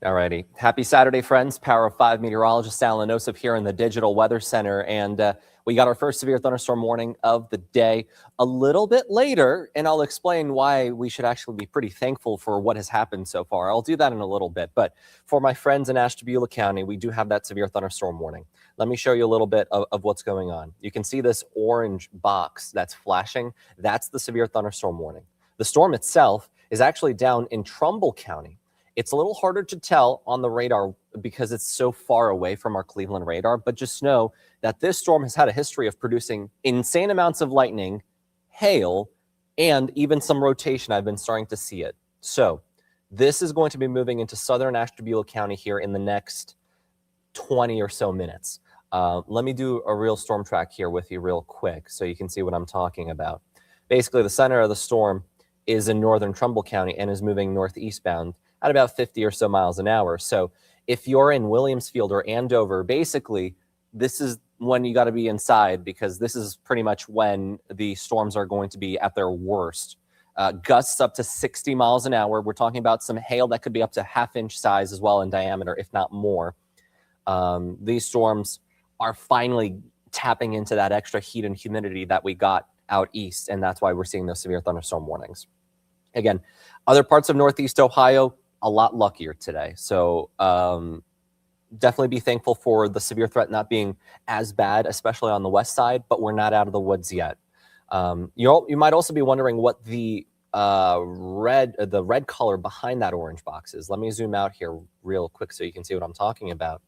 Alrighty. Happy Saturday, friends. Power of 5 meteorologist Allan Nosoff here in the Digital Weather Center. And we got our first severe thunderstorm warning of the day a little bit later, and I'll explain why we should actually be pretty thankful for what has happened so far. I'll do that in a little bit. But for my friends in Ashtabula County, we do have that severe thunderstorm warning. Let me show you a little bit of what's going on. You can see this orange box that's flashing. That's the severe thunderstorm warning. The storm itself is actually down in Trumbull County. It's a little harder to tell on the radar because it's so far away from our Cleveland radar, but just know that this storm has had a history of producing insane amounts of lightning, hail, and even some rotation. I've been starting to see it. So this is going to be moving into southern Ashtabula County here in the next 20 or so minutes. Let me do a real storm track here with you real quick so you can see what I'm talking about. Basically, the center of the storm is in northern Trumbull County and is moving northeastbound at about 50 or so miles an hour. So if you're in Williamsfield or Andover, basically, this is when you got to be inside because this is pretty much when the storms are going to be at their worst. Gusts up to 60 miles an hour. We're talking about some hail that could be up to half-inch size as well in diameter, if not more. These storms are finally tapping into that extra heat and humidity that we got out east, and that's why we're seeing those severe thunderstorm warnings. Again, other parts of Northeast Ohio, a lot luckier today. So definitely be thankful for the severe threat not being as bad, especially on the west side, but we're not out of the woods yet. You might also be wondering what the red color behind that orange box is. Let me zoom out here real quick so you can see what I'm talking about.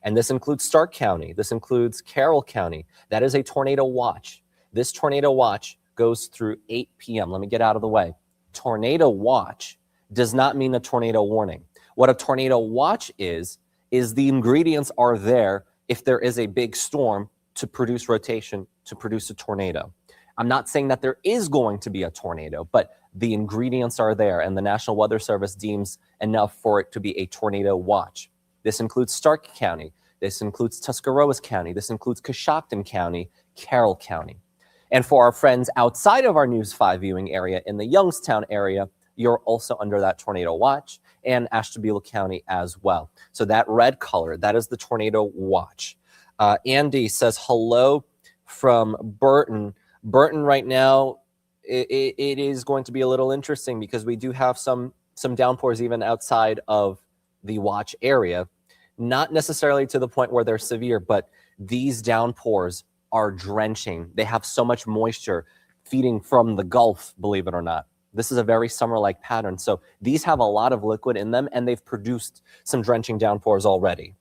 And this includes Stark County. This includes Carroll County. That is a tornado watch. This tornado watch goes through 8 p.m. Let me get out of the way. Tornado watch does not mean a tornado warning. What a tornado watch is the ingredients are there if there is a big storm to produce rotation, to produce a tornado. I'm not saying that there is going to be a tornado, but the ingredients are there, and the National Weather Service deems enough for it to be a tornado watch. This includes Stark County. This includes Tuscarawas County. This includes Coshocton County, Carroll County. And for our friends outside of our News 5 viewing area in the Youngstown area, you're also under that tornado watch, and Ashtabula County as well. So that red color, that is the tornado watch. Andy says hello from Burton. Burton right now, it is going to be a little interesting because we do have some downpours even outside of the watch area. Not necessarily to the point where they're severe, but these downpours are drenching. They have so much moisture feeding from the Gulf, believe it or not. This is a very summer-like pattern. So these have a lot of liquid in them, and they've produced some drenching downpours already.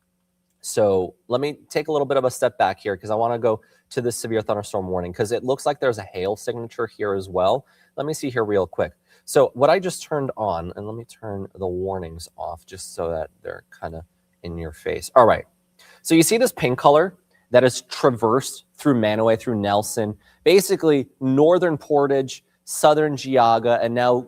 So let me take a little bit of a step back here because I want to go to this severe thunderstorm warning because it looks like there's a hail signature here as well. Let me see here real quick. So what I just turned on, and let me turn the warnings off just so that they're kind of in your face. All right. So you see this pink color that is traversed through Manaway, through Nelson, basically northern Portage, southern Geauga, and now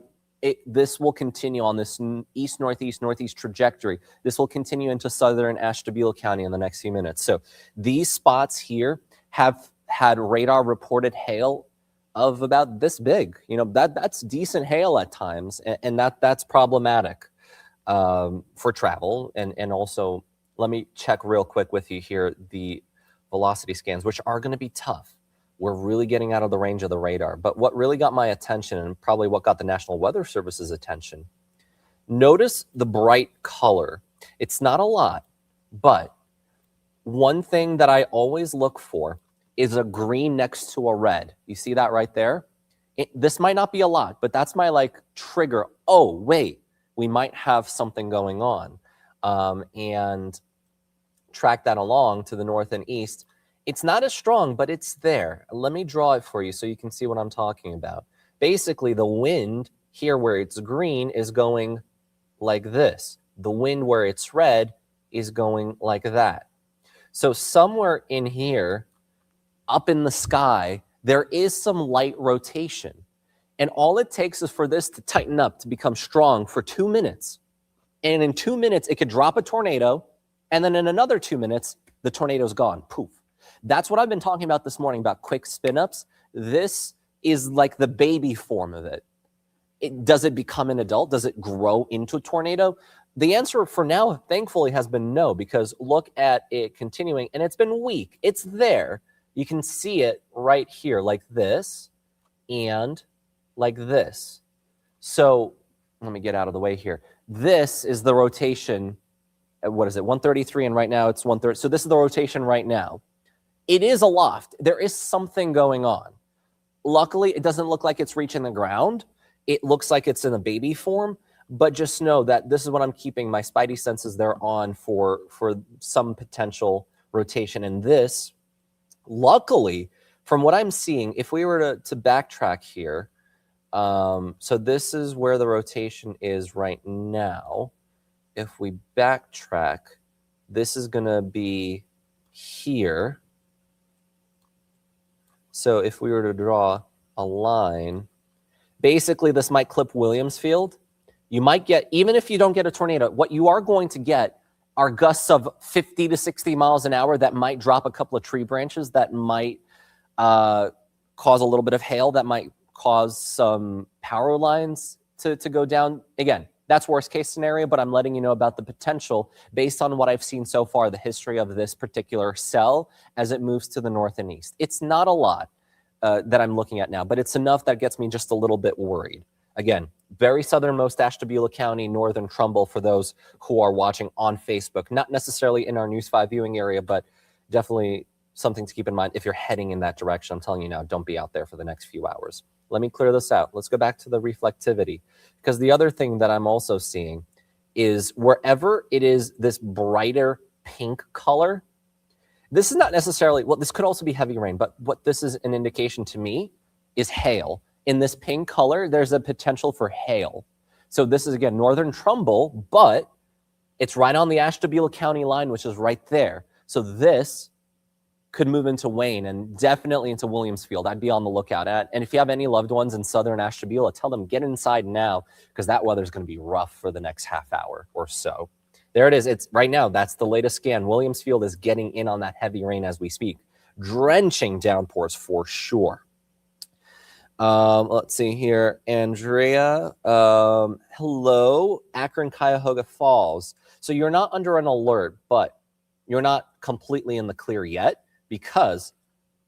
this will continue on this east-northeast trajectory. This will continue into southern Ashtabula County in the next few minutes. So these spots here have had radar reported hail of about this big. You know, that's decent hail at times, and that's problematic for travel. And also, let me check real quick with you here the velocity scans, which are going to be tough. We're really getting out of the range of the radar. But what really got my attention, and probably what got the National Weather Service's attention, notice the bright color. It's not a lot, but one thing that I always look for is a green next to a red. You see that right there? This might not be a lot, but that's my trigger. Oh, wait, we might have something going on. And track that along to the north and east. It's not as strong, but it's there. Let me draw it for you so you can see what I'm talking about. Basically, the wind here where it's green is going like this. The wind where it's red is going like that. So somewhere in here, up in the sky, there is some light rotation. And all it takes is for this to tighten up, to become strong for 2 minutes. And in 2 minutes, it could drop a tornado. And then in another 2 minutes, the tornado's gone. Poof. That's what I've been talking about this morning about quick spin-ups. This is like the baby form of it. Does it become an adult? Does it grow into a tornado? The answer for now, thankfully, has been no, because look at it continuing, and it's been weak. It's there. You can see it right here, like this and like this. So let me get out of the way here. This is the rotation. What is it? 133, and right now it's 130. So this is the rotation right now. It is aloft. There is something going on. Luckily, it doesn't look like it's reaching the ground. It looks like it's in a baby form. But just know that this is what I'm keeping my spidey senses there on for some potential rotation. And this, luckily, from what I'm seeing, if we were to backtrack here, so this is where the rotation is right now. If we backtrack, this is going to be here. So if we were to draw a line, basically this might clip Williams Field. You might get, even if you don't get a tornado, what you are going to get are gusts of 50 to 60 miles an hour that might drop a couple of tree branches, that might cause a little bit of hail, that might cause some power lines to go down. Again, that's worst case scenario, but I'm letting you know about the potential based on what I've seen so far, the history of this particular cell as it moves to the north and east. It's not a lot that I'm looking at now, but it's enough that gets me just a little bit worried. Again, very southernmost Ashtabula County, northern Trumbull, for those who are watching on Facebook. Not necessarily in our News 5 viewing area, but definitely something to keep in mind if you're heading in that direction. I'm telling you now, don't be out there for the next few hours. Let me clear this out. Let's go back to the reflectivity, because the other thing that I'm also seeing is wherever it is this brighter pink color, this is not necessarily, well, this could also be heavy rain, but what this is an indication to me is hail. In this pink color, there's a potential for hail. So this is, again, northern Trumbull, but it's right on the Ashtabula County line, which is right there. So this could move into Wayne and definitely into Williams Field. I'd be on the lookout at. And if you have any loved ones in southern Ashtabula, tell them get inside now, because that weather's going to be rough for the next half hour or so. There it is. It's right now. That's the latest scan. Williams Field is getting in on that heavy rain as we speak. Drenching downpours for sure. Let's see here. Andrea, hello, Akron, Cuyahoga Falls. So you're not under an alert, but you're not completely in the clear yet, because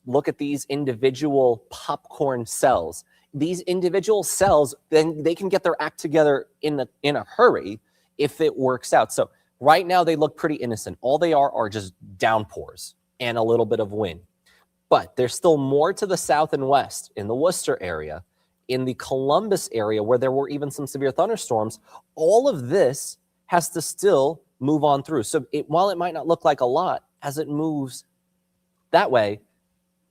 look at these individual popcorn cells. These individual cells, then they can get their act together in a hurry if it works out. So right now they look pretty innocent. All they are just downpours and a little bit of wind. But there's still more to the south and west, in the Worcester area, in the Columbus area, where there were even some severe thunderstorms. All of this has to still move on through. So while it might not look like a lot, as it moves that way,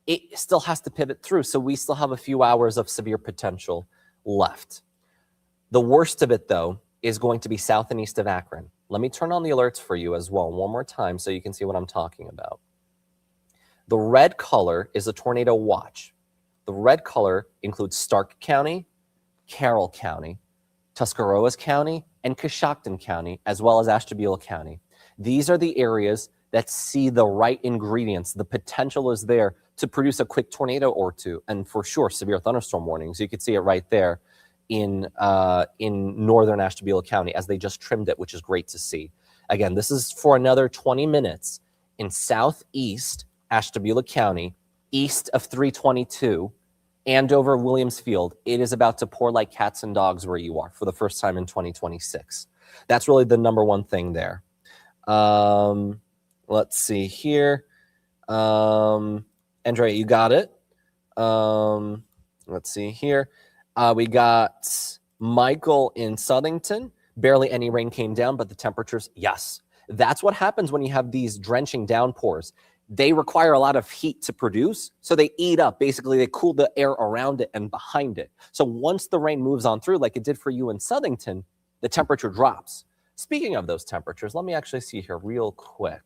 it still has to pivot through. So we still have a few hours of severe potential left. The worst of it, though, is going to be south and east of Akron. Let me turn on the alerts for you as well one more time so you can see what I'm talking about. The red color is a tornado watch. The red color includes Stark County, Carroll County, Tuscarawas County, and Coshocton County, as well as Ashtabula County. These are the areas that see the right ingredients. The potential is there to produce a quick tornado or two, and for sure, severe thunderstorm warnings. You can see it right there in northern Ashtabula County as they just trimmed it, which is great to see. Again, this is for another 20 minutes in southeast Ashtabula County, east of 322, and over Williams Field. It is about to pour like cats and dogs where you are for the first time in 2026. That's really the number one thing there. Let's see here. Andrea, you got it. Let's see here. We got Michael in Southington. Barely any rain came down, but the temperatures, yes. That's what happens when you have these drenching downpours. They require a lot of heat to produce, so they eat up. Basically, they cool the air around it and behind it. So once the rain moves on through, like it did for you in Southington, the temperature drops. Speaking of those temperatures, let me actually see here real quick.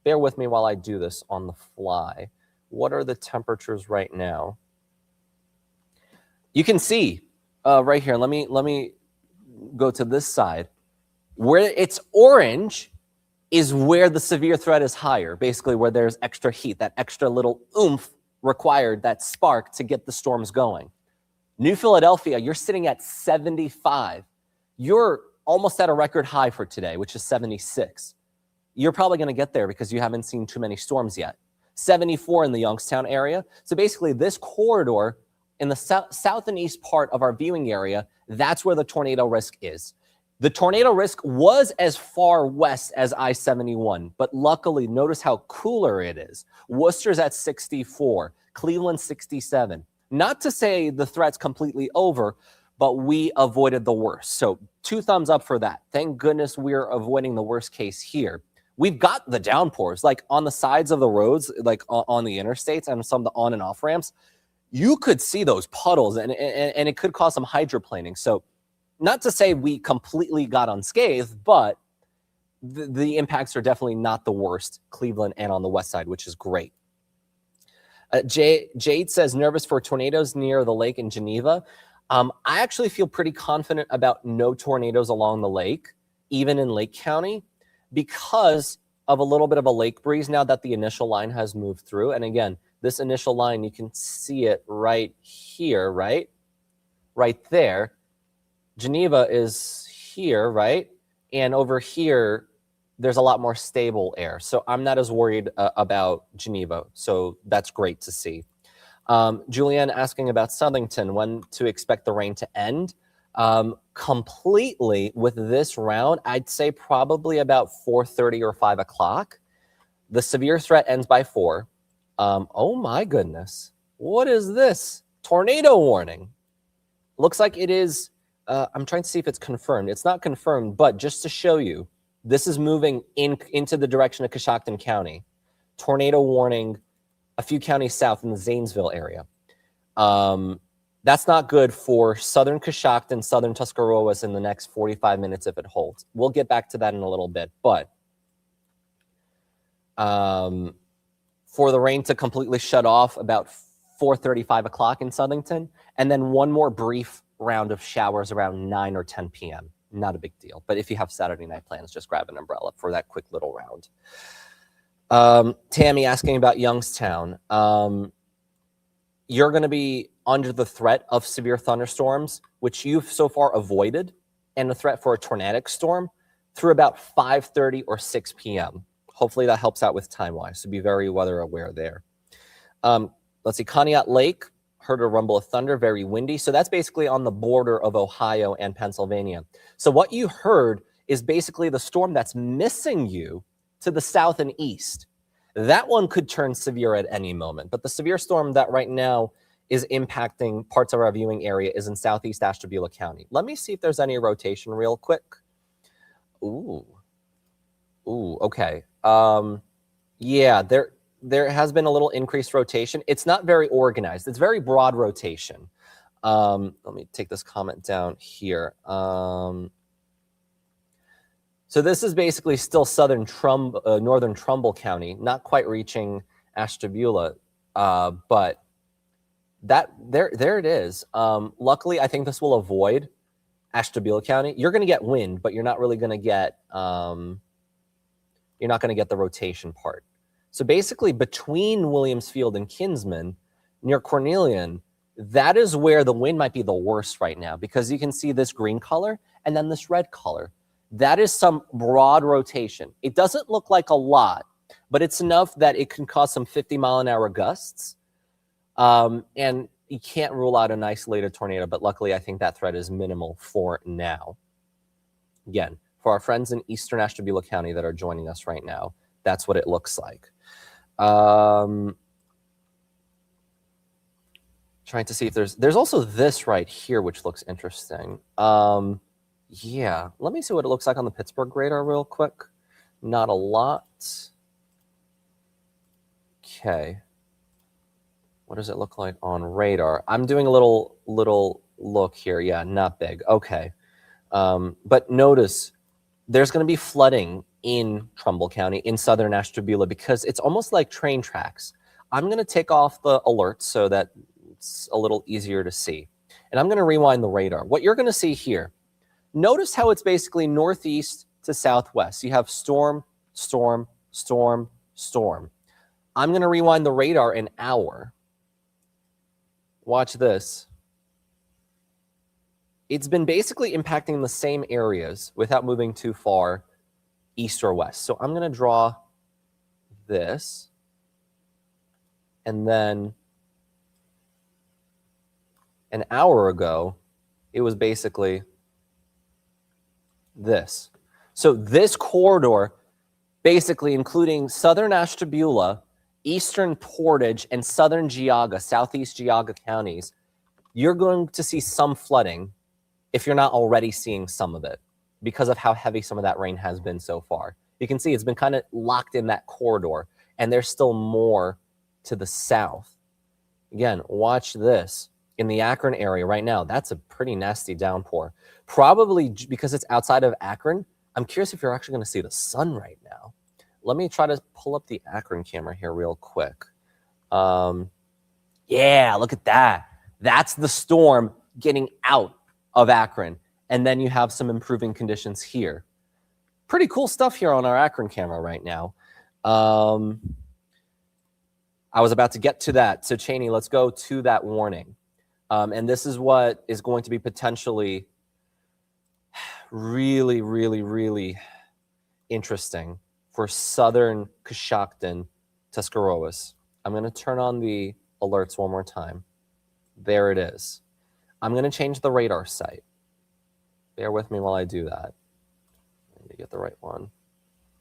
Bear with me while I do this on the fly. What are the temperatures right now? You can see right here. Let me go to this side. Where it's orange is where the severe threat is higher, basically where there's extra heat, that extra little oomph required, that spark to get the storms going. New Philadelphia, you're sitting at 75. You're almost at a record high for today, which is 76. You're probably going to get there because you haven't seen too many storms yet. 74 in the Youngstown area. So basically this corridor in the south and east part of our viewing area, that's where the tornado risk is. The tornado risk was as far west as I-71, but luckily, notice how cooler it is. Worcester's at 64, Cleveland 67. Not to say the threat's completely over, but we avoided the worst. So 2 thumbs up for that. Thank goodness we're avoiding the worst case here. We've got the downpours, like on the sides of the roads, like on the interstates and some of the on and off ramps. You could see those puddles, and it could cause some hydroplaning. So not to say we completely got unscathed, but the impacts are definitely not the worst, Cleveland and on the west side, which is great. Jade says, nervous for tornadoes near the lake in Geneva. I actually feel pretty confident about no tornadoes along the lake, even in Lake County, because of a little bit of a lake breeze now that the initial line has moved through. And again, this initial line, you can see it right here, right? Right there. Geneva is here, right? And over here, there's a lot more stable air. So I'm not as worried about Geneva. So that's great to see. Julianne asking about Southington, when to expect the rain to end. Completely with this round, I'd say probably about 4:30 or 5 o'clock. The severe threat ends by 4. Oh my goodness. What is this? Tornado warning. Looks like it is, I'm trying to see if it's confirmed. It's not confirmed, but just to show you, this is moving into the direction of Coshocton County. Tornado warning a few counties south in the Zanesville area. That's not good for southern Coshocton, southern Tuscarawas in the next 45 minutes if it holds. We'll get back to that in a little bit, but for the rain to completely shut off about 4:30, 5 o'clock in Southington, and then one more brief round of showers around 9 or 10 p.m. Not a big deal, but if you have Saturday night plans, just grab an umbrella for that quick little round. Tammy asking about Youngstown. You're going to be under the threat of severe thunderstorms, which you've so far avoided, and the threat for a tornadic storm through about 5:30 or 6 p.m. Hopefully that helps out with time-wise, so be very weather aware there. Let's see, Conneaut Lake, heard a rumble of thunder, very windy. So that's basically on the border of Ohio and Pennsylvania. So what you heard is basically the storm that's missing you to the south and east. That one could turn severe at any moment, but the severe storm that right now is impacting parts of our viewing area is in southeast Ashtabula County. Let me see if there's any rotation real quick. Ooh, okay. Yeah, there has been a little increased rotation. It's not very organized. It's very broad rotation. Let me take this comment down here. So this is basically still northern Trumbull County, not quite reaching Ashtabula, but there it is. Luckily, I think this will avoid Ashtabula County. You're going to get wind, but you're not really going to get the rotation part. So basically, between Williamsfield and Kinsman, near Cornelian, that is where the wind might be the worst right now, because you can see this green color and then this red color. That is some broad rotation. It doesn't look like a lot, but it's enough that it can cause some 50-mile-an-hour gusts. And you can't rule out an isolated tornado, but luckily I think that threat is minimal for now. Again, for our friends in eastern Ashtabula County that are joining us right now, that's what it looks like. Trying to see if there's also this right here, which looks interesting. Yeah, let me see what it looks like on the Pittsburgh radar real quick. Not a lot. Okay. What does it look like on radar? I'm doing a little look here. Yeah, not big. Okay. But notice there's going to be flooding in Trumbull County, in southern Ashtabula, because it's almost like train tracks. I'm going to take off the alerts so that it's a little easier to see. And I'm going to rewind the radar. What you're going to see here, notice how it's basically northeast to southwest. You have storm, storm, storm, storm. I'm going to rewind the radar an hour. Watch this. it's been basically impacting the same areas without moving too far east or west. So I'm going to draw this, and then an hour ago, it was basically this. So this corridor, basically including southern Ashtabula, eastern Portage, and southern Geauga, southeast Geauga counties, you're going to see some flooding if you're not already seeing some of it because of how heavy some of that rain has been so far. You can see it's been kind of locked in that corridor, and there's still more to the south. Again, watch this. In the Akron area right now, that's a pretty nasty downpour. Probably because it's outside of Akron, I'm curious if you're actually going to see the sun right now. Let me try to pull up the Akron camera here real quick. Yeah, look at that. That's the storm getting out of Akron. And then you have some improving conditions here. Pretty cool stuff here on our Akron camera right now. I was about to get to that. So Cheney, let's go to that warning. And this is what is going to be potentially really, really, really interesting for southern Coshocton, Tuscarawas. I'm going to turn on the alerts one more time. There it is. I'm going to change the radar site. Bear with me while I do that. Let me get the right one.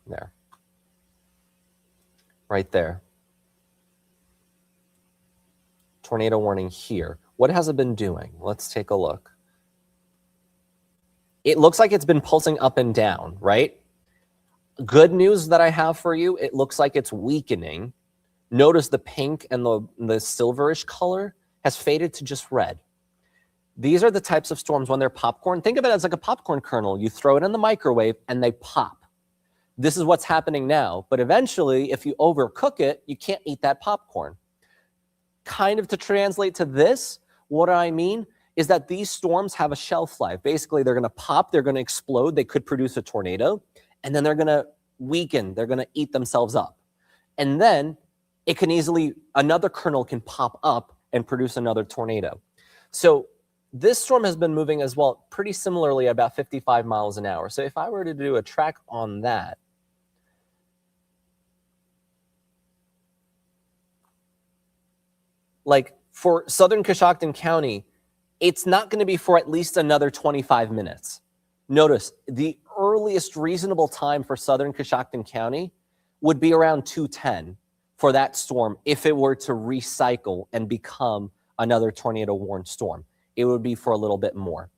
There. Right there. Tornado warning here. What has it been doing? Let's take a look. It looks like it's been pulsing up and down, right? Good news that I have for you, it looks like it's weakening. Notice the pink and the silverish color has faded to just red. These are the types of storms when they're popcorn. Think of it as like a popcorn kernel. You throw it in the microwave and they pop. This is what's happening now. But eventually, if you overcook it, you can't eat that popcorn. Kind of to translate to this, what I mean is that these storms have a shelf life. Basically, they're going to pop, they're going to explode, they could produce a tornado, and then they're going to weaken, they're going to eat themselves up. And then it can easily, another kernel can pop up and produce another tornado. So this storm has been moving as well, pretty similarly about 55 miles an hour. So if I were to do a track on that, like for southern Coshocton County, it's not going to be for at least another 25 minutes. Notice the earliest reasonable time for southern Coshocton County would be around 2:10 for that storm if it were to recycle and become another tornado warned storm. It would be for a little bit more.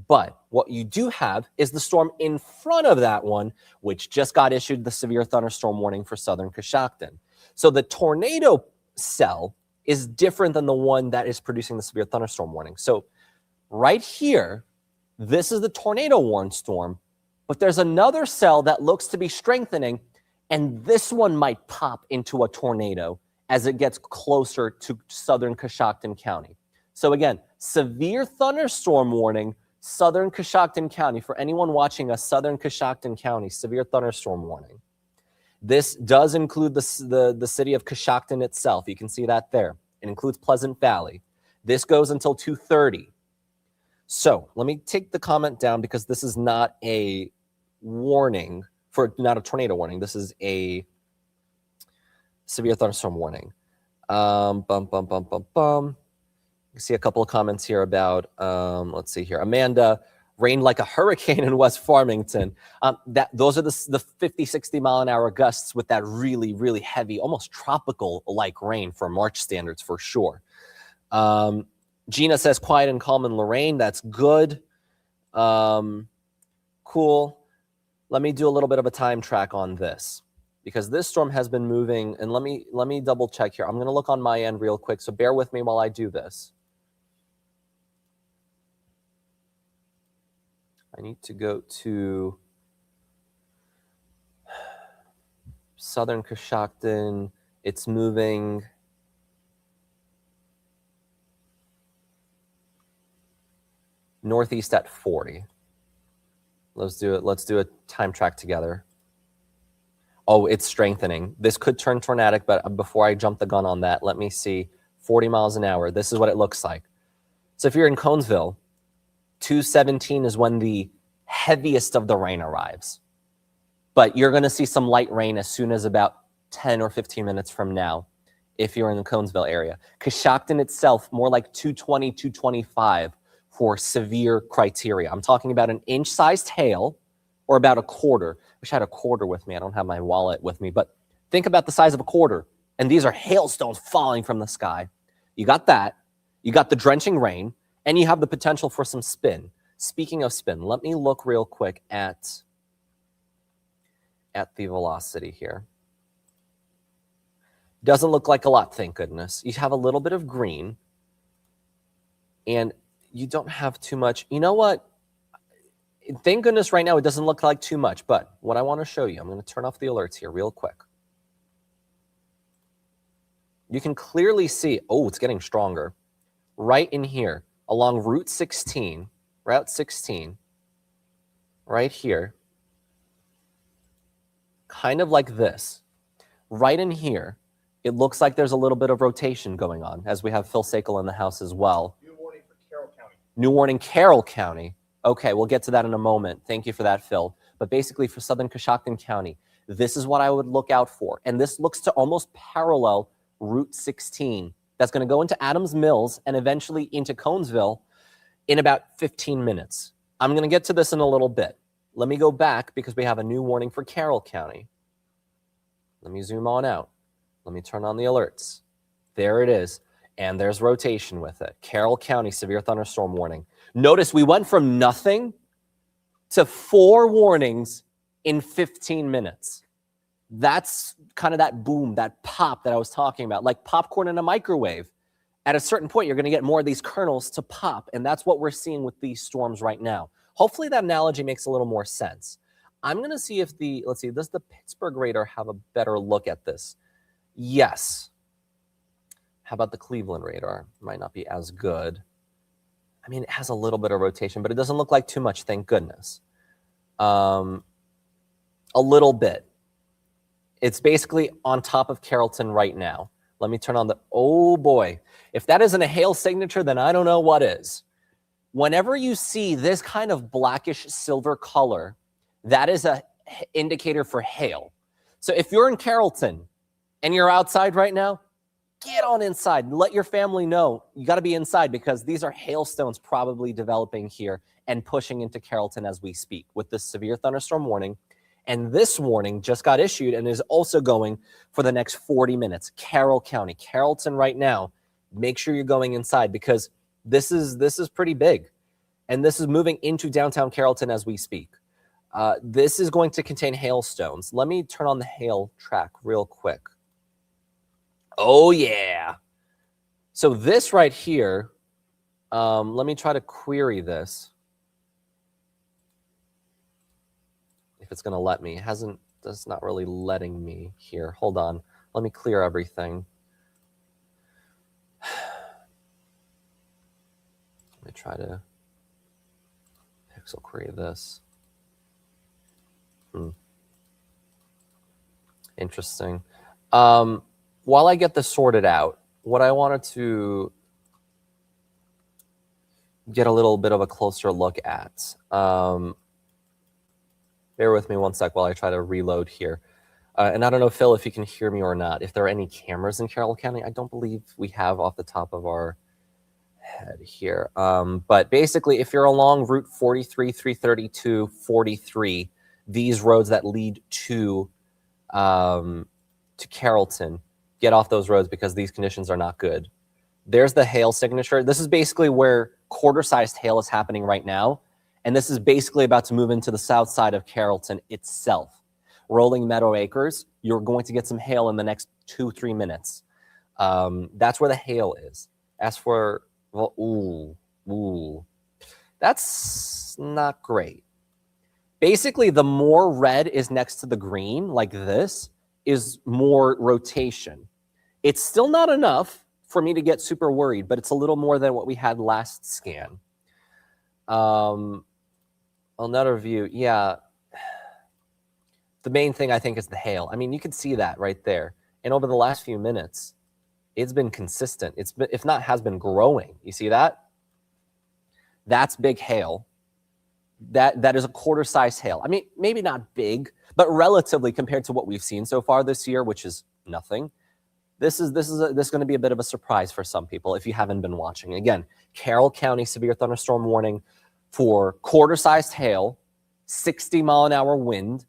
But what you do have is the storm in front of that one, which just got issued the severe thunderstorm warning for southern Coshocton. So the tornado cell is different than the one that is producing the severe thunderstorm warning. So right here, this is the tornado warned storm, but there's another cell that looks to be strengthening, and this one might pop into a tornado as it gets closer to southern Coshocton County. So again, severe thunderstorm warning, southern Coshocton County. For anyone watching us, southern Coshocton County, severe thunderstorm warning. This does include the city of Coshocton itself. You can see that there. It includes Pleasant Valley. This goes until 2:30. So let me take the comment down because this is not a warning, not a tornado warning. This is a severe thunderstorm warning. You can see a couple of comments here about, let's see here. Amanda, rained like a hurricane in West Farmington. Those are the 50, 60 mile an hour gusts with that really, really heavy, almost tropical-like rain for March standards for sure. Gina says quiet and calm in Lorraine. That's good. Cool. Let me do a little bit of a time track on this because this storm has been moving. And let me double check here. I'm going to look on my end real quick. So bear with me while I do this. I need to go to southern Coshocton. It's moving northeast at 40. Let's do it. Let's do a time track together. Oh, it's strengthening. This could turn tornadic, but before I jump the gun on that, let me see. 40 miles an hour. This is what it looks like. So if you're in Conesville, 2:17 is when the heaviest of the rain arrives. But you're going to see some light rain as soon as about 10 or 15 minutes from now if you're in the Conesville area. Coshocton itself, more like 220, 225 for severe criteria. I'm talking about an inch-sized hail or about a quarter. Wish I had a quarter with me. I don't have my wallet with me, but think about the size of a quarter. And these are hailstones falling from the sky. You got that. You got the drenching rain, and you have the potential for some spin. Speaking of spin, let me look real quick at the velocity here. Doesn't look like a lot, thank goodness. You have a little bit of green, and you don't have too much. You know what? Thank goodness right now it doesn't look like too much, but what I want to show you, I'm going to turn off the alerts here real quick. You can clearly see, oh, it's getting stronger. Right in here, along Route 16, Route 16, right here, kind of like this. Right in here, it looks like there's a little bit of rotation going on, as we have Phil Sakel in the house as well. New warning for Carroll County. New warning, Carroll County. Okay, we'll get to that in a moment. Thank you for that, Phil. But basically for Southern Coshocton County, this is what I would look out for. And this looks to almost parallel Route 16. That's going to go into Adams Mills and eventually into Conesville in about 15 minutes. I'm going to get to this in a little bit. Let me go back because we have a new warning for Carroll County. Let me zoom on out. Let me turn on the alerts. There it is. And there's rotation with it. Carroll County severe thunderstorm warning. Notice we went from nothing to 4 warnings in 15 minutes. That's kind of that boom, that pop that I was talking about, like popcorn in a microwave. At a certain point, you're going to get more of these kernels to pop, and that's what we're seeing with these storms right now. Hopefully that analogy makes a little more sense. I'm going to see if let's see, does the Pittsburgh radar have a better look at this? Yes. How about the Cleveland radar? Might not be as good. I mean, it has a little bit of rotation, but it doesn't look like too much, thank goodness. A little bit. It's basically on top of Carrollton right now. Let me turn on the, oh boy. If that isn't a hail signature, then I don't know what is. Whenever you see this kind of blackish silver color, that is an indicator for hail. So if you're in Carrollton and you're outside right now, get on inside. Let your family know you got to be inside because these are hailstones probably developing here and pushing into Carrollton as we speak with this severe thunderstorm warning. And this warning just got issued and is also going for the next 40 minutes. Carroll County, Carrollton right now, make sure you're going inside because this is pretty big. And this is moving into downtown Carrollton as we speak. This is going to contain hailstones. Let me turn on the hail track real quick. Oh, yeah. So this right here, let me try to query this. If it's going to let me. That's not really letting me here. Hold on. Let me clear everything. Let me try to pixel query this. Interesting. While I get this sorted out, what I wanted to get a little bit of a closer look at. Bear with me one sec while I try to reload here. And I don't know, Phil, if you can hear me or not. If there are any cameras in Carroll County, I don't believe we have off the top of our head here. But basically, if you're along Route 43, 332, 43, these roads that lead to Carrollton, get off those roads because these conditions are not good. There's the hail signature. This is basically where quarter-sized hail is happening right now. And this is basically about to move into the south side of Carrollton itself. Rolling Meadow Acres, you're going to get some hail in the next 2-3 minutes. That's where the hail is. As for, well, that's not great. Basically, the more red is next to the green, like this, is more rotation. It's still not enough for me to get super worried, but it's a little more than what we had last scan. Another view, yeah. The main thing I think is the hail. I mean, you can see that right there. And over the last few minutes, it's been consistent. It's been, if not, has been growing. You see that? That's big hail. That is a quarter-size hail. I mean, maybe not big, but relatively compared to what we've seen so far this year, which is nothing. This is going to be a bit of a surprise for some people if you haven't been watching. Again, Carroll County severe thunderstorm warning for quarter-sized hail, 60-mile-an-hour wind,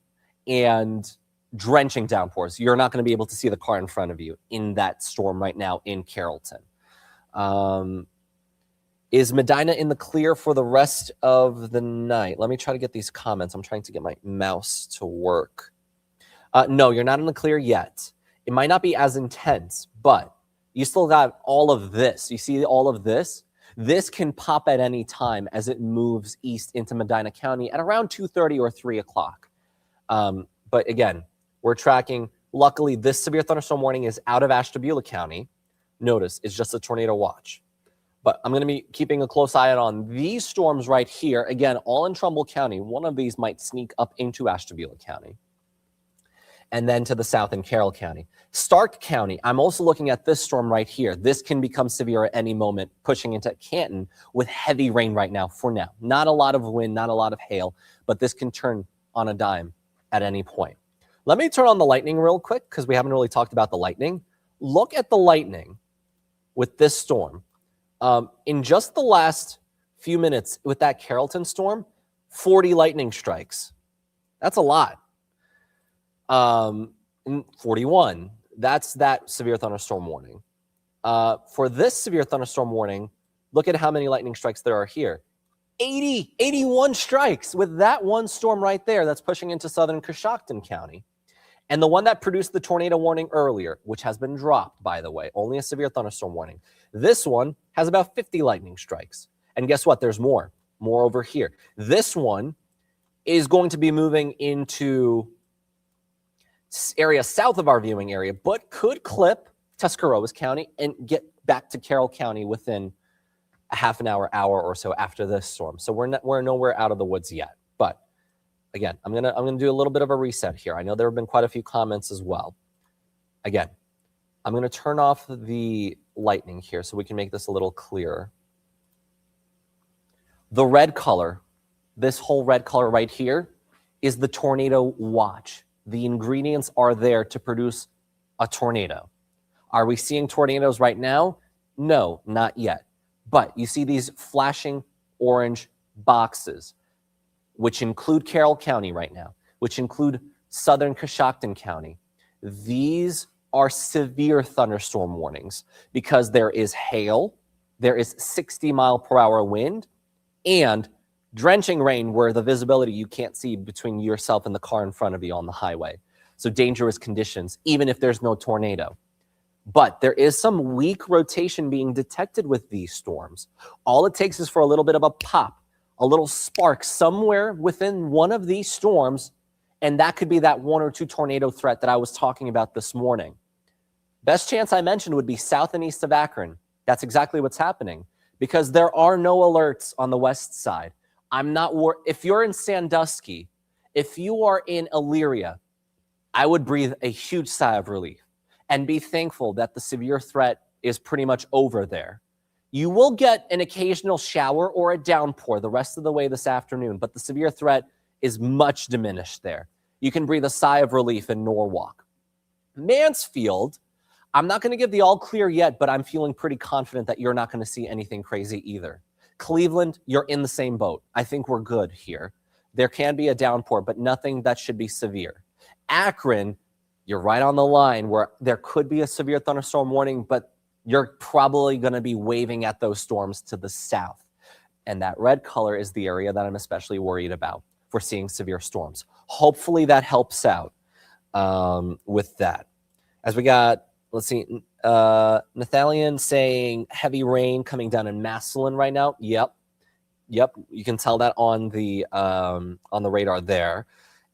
and drenching downpours. You're not going to be able to see the car in front of you in that storm right now in Carrollton. Is Medina in the clear for the rest of the night? Let me try to get these comments. I'm trying to get my mouse to work. No, you're not in the clear yet. It might not be as intense, but you still got all of this. You see all of this? This can pop at any time as it moves east into Medina County at around 2:30 or 3 o'clock. But again, we're tracking. Luckily, this severe thunderstorm warning is out of Ashtabula County. Notice it's just a tornado watch. But I'm going to be keeping a close eye on these storms right here. Again, all in Trumbull County. One of these might sneak up into Ashtabula County. And then to the south in Carroll County. Stark County, I'm also looking at this storm right here. This can become severe at any moment, pushing into Canton with heavy rain right now for now. Not a lot of wind, not a lot of hail, but this can turn on a dime at any point. Let me turn on the lightning real quick because we haven't really talked about the lightning. Look at the lightning with this storm. In just the last few minutes with that Carrollton storm, 40 lightning strikes. That's a lot. 41. That's that severe thunderstorm warning. For this severe thunderstorm warning, look at how many lightning strikes there are here. 81 strikes with that one storm right there that's pushing into southern Coshocton County. And the one that produced the tornado warning earlier, which has been dropped, by the way, only a severe thunderstorm warning. This one has about 50 lightning strikes. And guess what? There's more over here. This one is going to be moving into area south of our viewing area, but could clip Tuscarawas County and get back to Carroll County within a half an hour or so after this storm. So we're nowhere out of the woods yet. But again, I'm gonna do a little bit of a reset here. I know there have been quite a few comments as well. Again, I'm gonna turn off the lightning here so we can make this a little clearer. The red color, this whole red color right here, is the tornado watch. The ingredients are there to produce a tornado. Are we seeing tornadoes right now? No, not yet. But you see these flashing orange boxes, which include Carroll County right now, which include southern Coshocton County. These are severe thunderstorm warnings because there is hail, there is 60-mile-per-hour wind, and drenching rain where the visibility you can't see between yourself and the car in front of you on the highway. So dangerous conditions, even if there's no tornado. But there is some weak rotation being detected with these storms. All it takes is for a little bit of a pop, a little spark somewhere within one of these storms, and that could be that 1 or 2 tornado threat that I was talking about this morning. Best chance I mentioned would be south and east of Akron. That's exactly what's happening because there are no alerts on the west side. I'm not worried. If you're in Sandusky, if you are in Elyria, I would breathe a huge sigh of relief and be thankful that the severe threat is pretty much over there. You will get an occasional shower or a downpour the rest of the way this afternoon, but the severe threat is much diminished there. You can breathe a sigh of relief in Norwalk. Mansfield, I'm not going to give the all clear yet, but I'm feeling pretty confident that you're not going to see anything crazy either. Cleveland, you're in the same boat. I think we're good here. There can be a downpour, but nothing that should be severe. Akron, you're right on the line where there could be a severe thunderstorm warning, but you're probably going to be waving at those storms to the south. And that red color is the area that I'm especially worried about for seeing severe storms. Hopefully that helps out with that. As we got, let's see, Nathalian saying heavy rain coming down in Massillon right now. Yep. You can tell that on the radar there.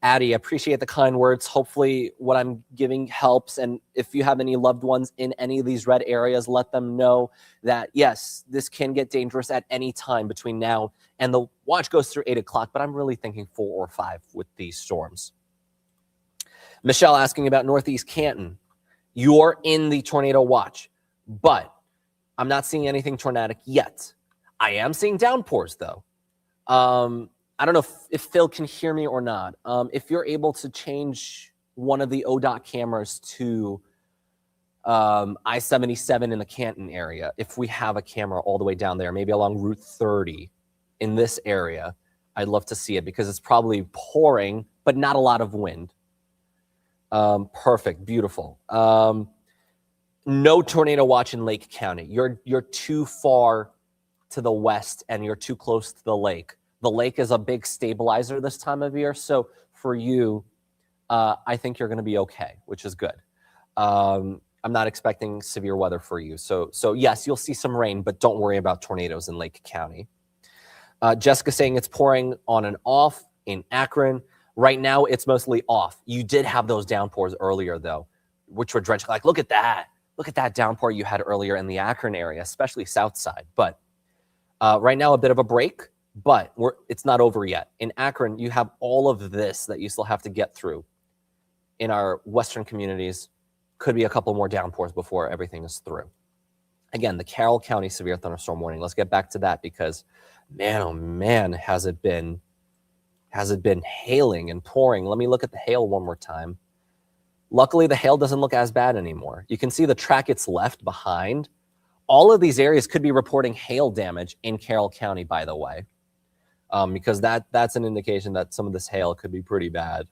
Addie, appreciate the kind words. Hopefully what I'm giving helps. And if you have any loved ones in any of these red areas, let them know that, yes, this can get dangerous at any time between now and the watch goes through 8 o'clock, but I'm really thinking 4 or 5 with these storms. Michelle asking about Northeast Canton. You're in the tornado watch, but I'm not seeing anything tornadic yet. I am seeing downpours, though. I don't know if Phil can hear me or not. If you're able to change one of the ODOT cameras to I-77 in the Canton area, if we have a camera all the way down there, maybe along Route 30 in this area, I'd love to see it because it's probably pouring, but not a lot of wind. Perfect, beautiful. No tornado watch in Lake County. You're too far to the west and you're too close to the lake. The lake is a big stabilizer this time of year, so for you, I think you're going to be okay, which is good. I'm not expecting severe weather for you. So yes, you'll see some rain, but don't worry about tornadoes in Lake County. Jessica saying it's pouring on and off in Akron. Right now, it's mostly off. You did have those downpours earlier, though, which were drenching. Like, look at that. Look at that downpour you had earlier in the Akron area, especially south side. But right now, a bit of a break, but it's not over yet. In Akron, you have all of this that you still have to get through. In our western communities, could be a couple more downpours before everything is through. Again, the Carroll County severe thunderstorm warning. Let's get back to that because, man, oh man, has it been hailing and pouring. Let me look at the hail one more time. Luckily, the hail doesn't look as bad anymore. You can see the track it's left behind. All of these areas could be reporting hail damage in Carroll County, by the way, because that's an indication that some of this hail could be pretty bad.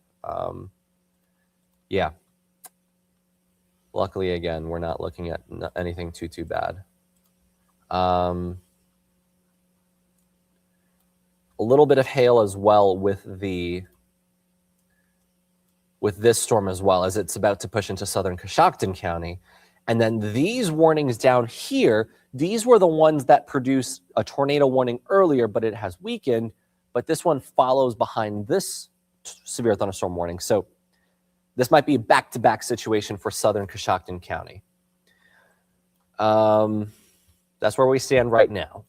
Yeah. Luckily, again, we're not looking at anything too bad. A little bit of hail as well with this storm as well, as it's about to push into southern Coshocton County. And then these warnings down here, these were the ones that produced a tornado warning earlier, but it has weakened. But this one follows behind this severe thunderstorm warning. So this might be a back-to-back situation for southern Coshocton County. That's where we stand right now.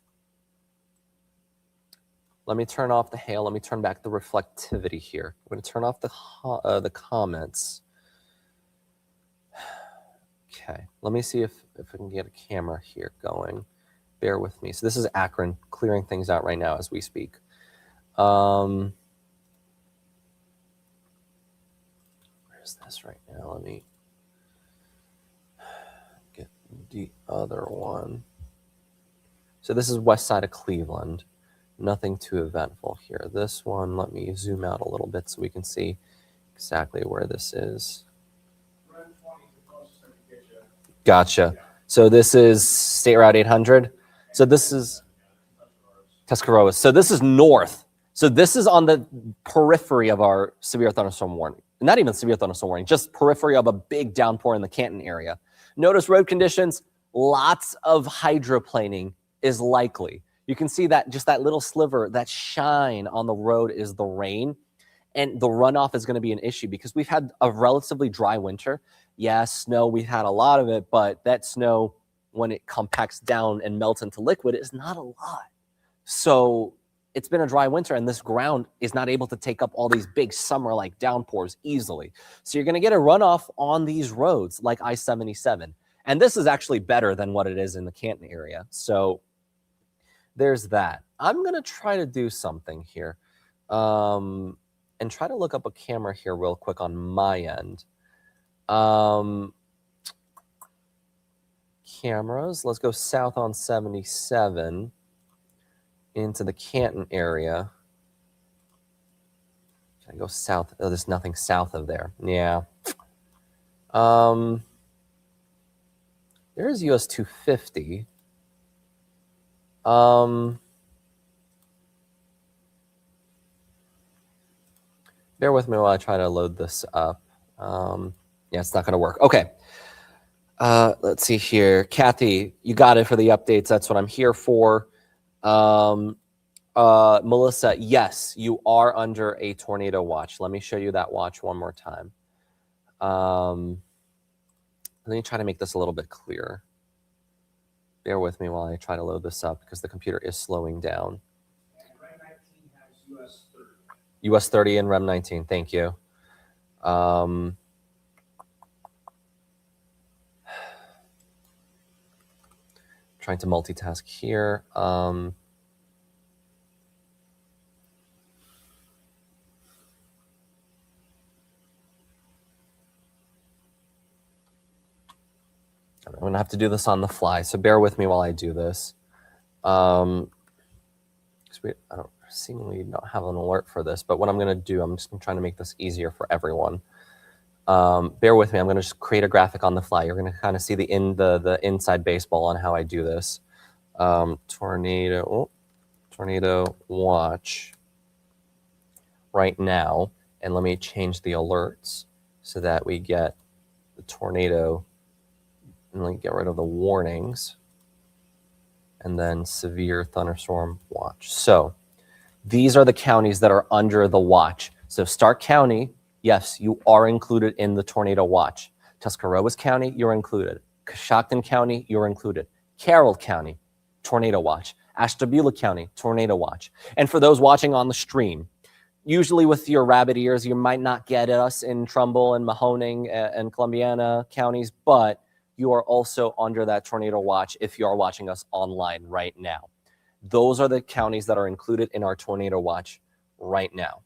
Let me turn off the hail. Let me turn back the reflectivity here. I'm going to turn off the comments. Okay, let me see if I can get a camera here going. Bear with me. So this is Akron, clearing things out right now as we speak. Where's this right now? Let me get the other one. So this is west side of Cleveland. Nothing too eventful here. This one, let me zoom out a little bit so we can see exactly where this is. Gotcha. So this is State Route 800. So this is Tuscarora. So this is north. So this is on the periphery of our severe thunderstorm warning. Not even severe thunderstorm warning, just periphery of a big downpour in the Canton area. Notice road conditions, lots of hydroplaning is likely. You can see that just that little sliver, that shine on the road is the rain. And the runoff is going to be an issue because we've had a relatively dry winter. Yeah, snow, we've had a lot of it, but that snow, when it compacts down and melts into liquid, is not a lot. So it's been a dry winter, and this ground is not able to take up all these big summer-like downpours easily. So you're going to get a runoff on these roads like I-77. And this is actually better than what it is in the Canton area. So there's that. I'm going to try to do something here and try to look up a camera here real quick on my end. Cameras, let's go south on 77 into the Canton area. Can I go south? Oh, there's nothing south of there. Yeah. There's US 250. Bear with me while I try to load this up. Yeah, it's not going to work. Okay. Let's see here. Kathy, you got it for the updates. That's what I'm here for. Melissa, yes, you are under a tornado watch. Let me show you that watch one more time. Let me try to make this a little bit clearer. Bear with me while I try to load this up because the computer is slowing down. And REM 19 has US 30. US 30 and REM 19, thank you. Trying to multitask here. I'm going to have to do this on the fly, so bear with me while I do this. I don't seemingly not have an alert for this, but what I'm going to do, I'm just trying to make this easier for everyone. Bear with me. I'm going to just create a graphic on the fly. You're going to kind of see the inside baseball on how I do this. Tornado watch right now, and let me change the alerts so that we get the tornado, and let me get rid of the warnings, and then severe thunderstorm watch. So these are the counties that are under the watch. So Stark County, yes, you are included in the tornado watch. Tuscarawas County, you're included. Coshocton County, you're included. Carroll County, tornado watch. Ashtabula County, tornado watch. And for those watching on the stream, usually with your rabbit ears, you might not get us in Trumbull and Mahoning and Columbiana counties, but you are also under that tornado watch if you are watching us online right now. Those are the counties that are included in our tornado watch right now.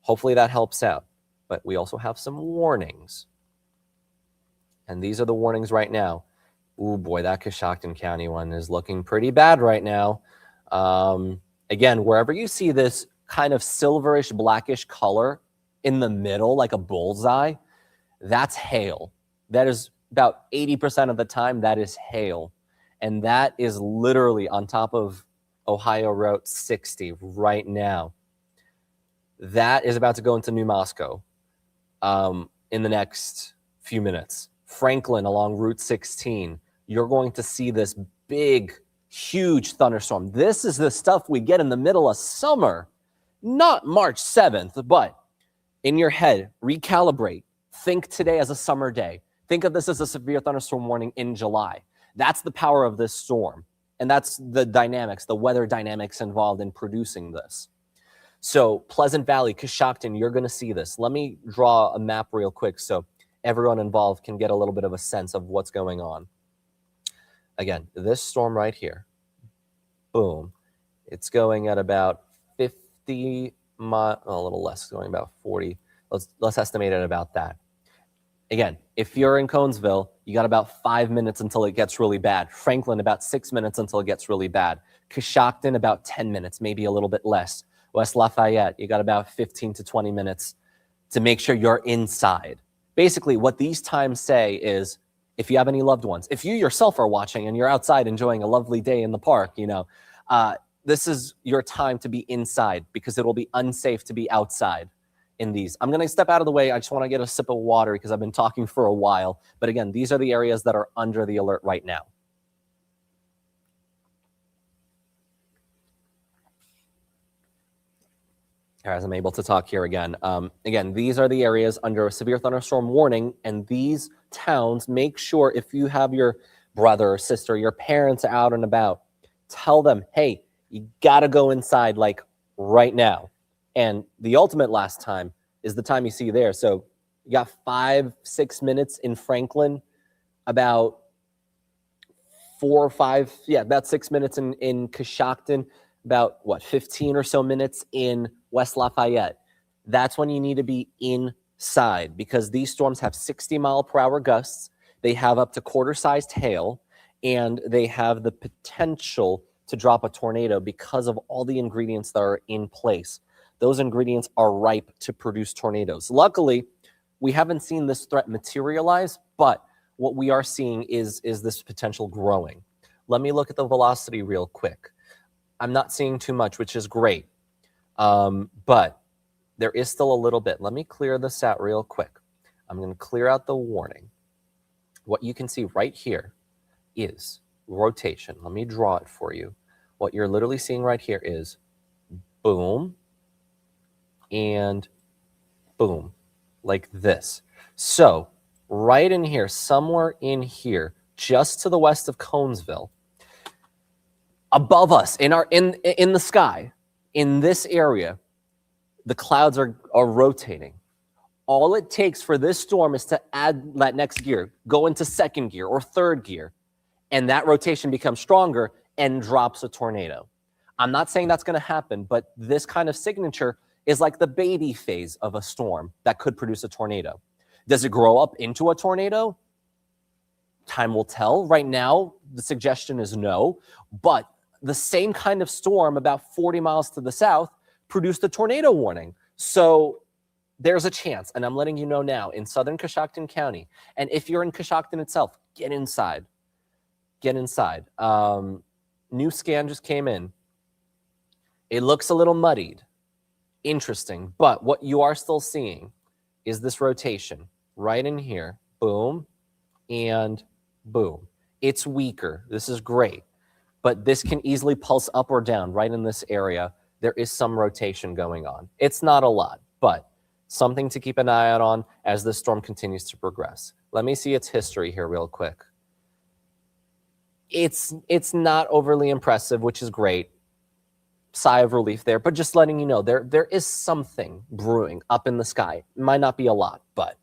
Hopefully that helps out. But we also have some warnings. And these are the warnings right now. Ooh, boy, that Coshocton County one is looking pretty bad right now. Again, wherever you see this kind of silverish, blackish color in the middle, like a bullseye, that's hail. That is about 80% of the time, that is hail. And that is literally on top of Ohio Route 60 right now. That is about to go into New Moscow in the next few minutes. Franklin along Route 16, you're going to see this big, huge thunderstorm. This is the stuff we get in the middle of summer, not March 7th, but in your head, recalibrate. Think today as a summer day. Think of this as a severe thunderstorm warning in July. That's the power of this storm. And that's the dynamics, the weather dynamics involved in producing this. So Pleasant Valley, Coshocton, you're going to see this. Let me draw a map real quick so everyone involved can get a little bit of a sense of what's going on. Again, this storm right here, boom, it's going at about 50 miles, a little less, going about 40. Let's estimate it about that. Again, if you're in Conesville, you got about 5 minutes until it gets really bad. Franklin, about 6 minutes until it gets really bad. Coshocton, about 10 minutes, maybe a little bit less. West Lafayette, you got about 15 to 20 minutes to make sure you're inside. Basically, what these times say is, if you have any loved ones, if you yourself are watching and you're outside enjoying a lovely day in the park, this is your time to be inside because it'll be unsafe to be outside in these. I'm going to step out of the way. I just want to get a sip of water because I've been talking for a while. But again, these are the areas that are under the alert right now. As I'm able to talk here again. Again, these are the areas under a severe thunderstorm warning, and these towns, make sure if you have your brother or sister, your parents out and about, tell them, hey, you got to go inside like right now. And the ultimate last time is the time you see there. So you got 5-6 minutes in Franklin, about 4 or 5, about 6 minutes in Coshocton, about 15 or so minutes in West Lafayette. That's when you need to be inside because these storms have 60-mile-per-hour gusts. They have up to quarter-sized hail, and they have the potential to drop a tornado because of all the ingredients that are in place. Those ingredients are ripe to produce tornadoes. Luckily, we haven't seen this threat materialize, but what we are seeing is this potential growing. Let me look at the velocity real quick. I'm not seeing too much, which is great, but there is still a little bit. Let me clear this out real quick. I'm going to clear out the warning. What you can see right here is rotation. Let me draw it for you. What you're literally seeing right here is boom and boom, like this. So right in here, somewhere in here, just to the west of Conesville, above us, in the sky, in this area, the clouds are rotating. All it takes for this storm is to add that next gear, go into second gear or third gear, and that rotation becomes stronger and drops a tornado. I'm not saying that's going to happen, but this kind of signature is like the baby phase of a storm that could produce a tornado. Does it grow up into a tornado? Time will tell. Right now, the suggestion is no, but the same kind of storm about 40 miles to the south produced a tornado warning. So there's a chance, and I'm letting you know now, in southern Coshocton County, and if you're in Coshocton itself, get inside. Get inside. New scan just came in. It looks a little muddied. Interesting, but what you are still seeing is this rotation right in here. Boom, and boom. It's weaker. This is great, but this can easily pulse up or down right in this area. There is some rotation going on. It's not a lot, but something to keep an eye out on as this storm continues to progress. Let me see its history here real quick. It's not overly impressive, which is great. Sigh of relief there, but just letting you know there is something brewing up in the sky. It might not be a lot, but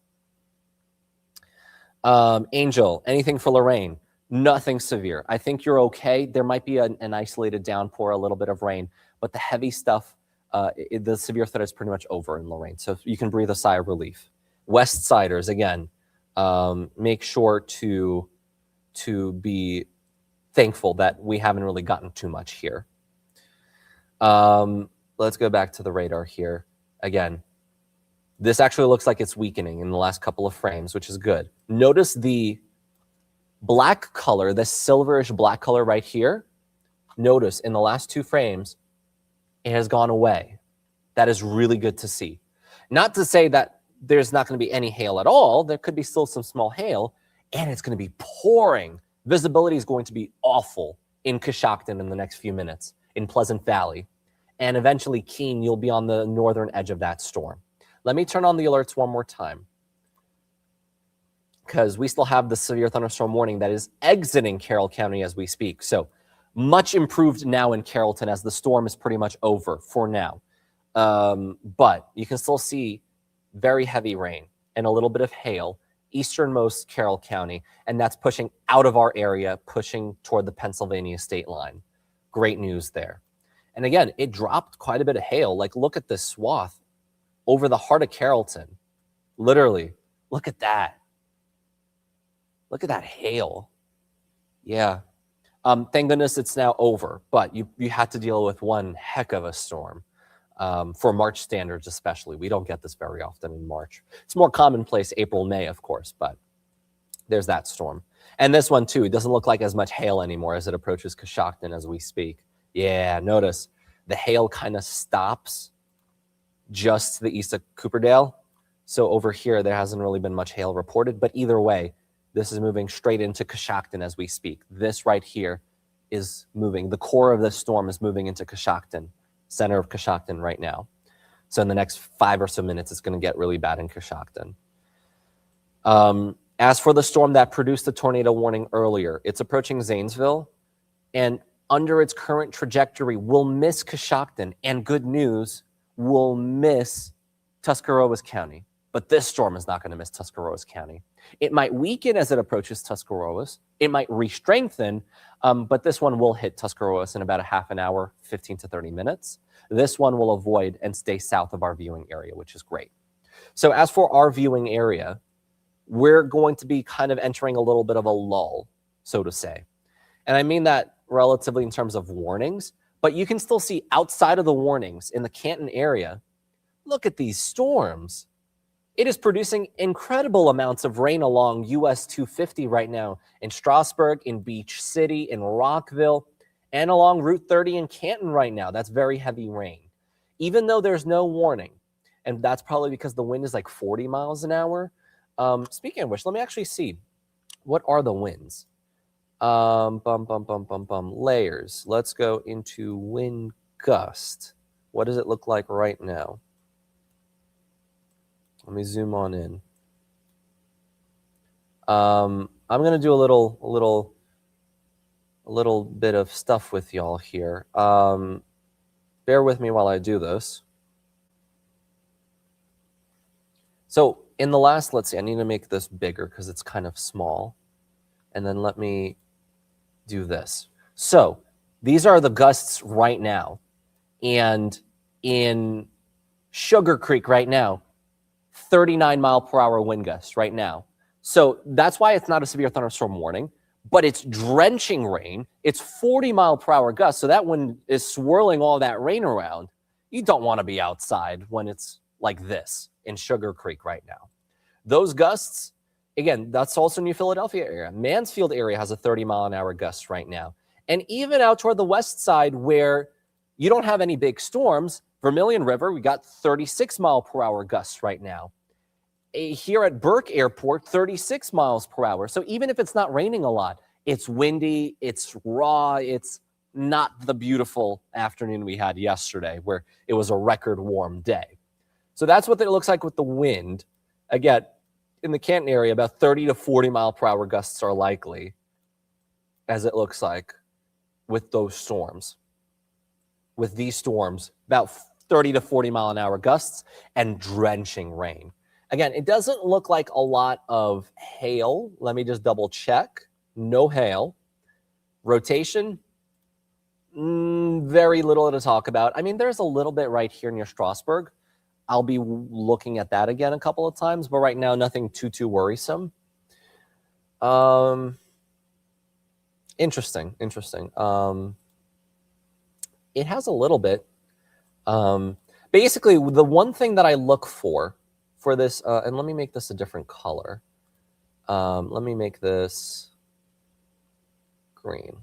Angel, anything for Lorraine? Nothing severe. I think you're okay. There might be an isolated downpour, a little bit of rain, but the heavy stuff, the severe threat is pretty much over in Lorraine, so you can breathe a sigh of relief. West Siders, again, make sure to be thankful that we haven't really gotten too much here. Let's go back to the radar here. Again, this actually looks like it's weakening in the last couple of frames, which is good. Notice the black color, the silverish black color right here. Notice in the last 2 frames, it has gone away. That is really good to see. Not to say that there's not going to be any hail at all. There could be still some small hail, and it's going to be pouring. Visibility is going to be awful in Coshocton in the next few minutes, in Pleasant Valley. And eventually, Keene, you'll be on the northern edge of that storm. Let me turn on the alerts one more time, because we still have the severe thunderstorm warning that is exiting Carroll County as we speak. So much improved now in Carrollton as the storm is pretty much over for now. But you can still see very heavy rain and a little bit of hail easternmost Carroll County, and that's pushing out of our area, pushing toward the Pennsylvania state line. Great news there. And again, it dropped quite a bit of hail. Like, look at this swath over the heart of Carrollton. Literally, look at that. Look at that hail. Yeah. Thank goodness it's now over, but you had to deal with one heck of a storm. For March standards especially. We don't get this very often in March. It's more commonplace April, May, of course, but there's that storm. And this one too, it doesn't look like as much hail anymore as it approaches Coshocton as we speak. Yeah, notice the hail kind of stops just to the east of Cooperdale. So over here, there hasn't really been much hail reported, but either way, this is moving straight into Coshocton as we speak. This right here is moving. The core of this storm is moving into Coshocton, center of Coshocton right now. So in the next 5 or so minutes, it's going to get really bad in Coshocton. As for the storm that produced the tornado warning earlier, it's approaching Zanesville, and under its current trajectory, will miss Coshocton, and good news, will miss Tuscarawas County. But this storm is not going to miss Tuscarawas County. It might weaken as it approaches Tuscarawas. It might re-strengthen, but this one will hit Tuscarawas in about a half an hour, 15 to 30 minutes. This one will avoid and stay south of our viewing area, which is great. So as for our viewing area, we're going to be kind of entering a little bit of a lull, so to say. And I mean that relatively in terms of warnings, but you can still see outside of the warnings in the Canton area, look at these storms. It is producing incredible amounts of rain along US 250 right now in Strasburg, in Beach City, in Rockville, and along Route 30 in Canton right now. That's very heavy rain. Even though there's no warning, and that's probably because the wind is like 40 miles an hour. Speaking of which, let me actually see. What are the winds? Layers. Let's go into wind gust. What does it look like right now? Let me zoom on in. I'm going to do a little bit of stuff with y'all here. Bear with me while I do this. So in the last, let's see, I need to make this bigger because it's kind of small. And then let me do this. So these are the gusts right now. And in Sugar Creek right now, 39 mile per hour wind gusts right now. So that's why it's not a severe thunderstorm warning, but it's drenching rain. It's 40-mile-per-hour gusts. So that wind is swirling all that rain around. You don't want to be outside when it's like this in Sugar Creek right now. Those gusts, again, that's also New Philadelphia area. Mansfield area has a 30-mile-an-hour gust right now. And even out toward the west side where you don't have any big storms, Vermilion River, we got 36-mile-per-hour gusts right now. Here at Burke Airport, 36 miles per hour. So even if it's not raining a lot, it's windy, it's raw, it's not the beautiful afternoon we had yesterday where it was a record warm day. So that's what it looks like with the wind. Again, in the Canton area, about 30 to 40 mile per hour gusts are likely, as it looks like with those storms. With these storms, about 30 to 40 mile an hour gusts and drenching rain. Again, it doesn't look like a lot of hail. Let me just double check. No hail. Rotation, very little to talk about. I mean, there's a little bit right here near Strasburg. I'll be looking at that again a couple of times, but right now, nothing too worrisome. Interesting. It has a little bit. Basically, the one thing that I look for this, and let me make this a different color. Let me make this green.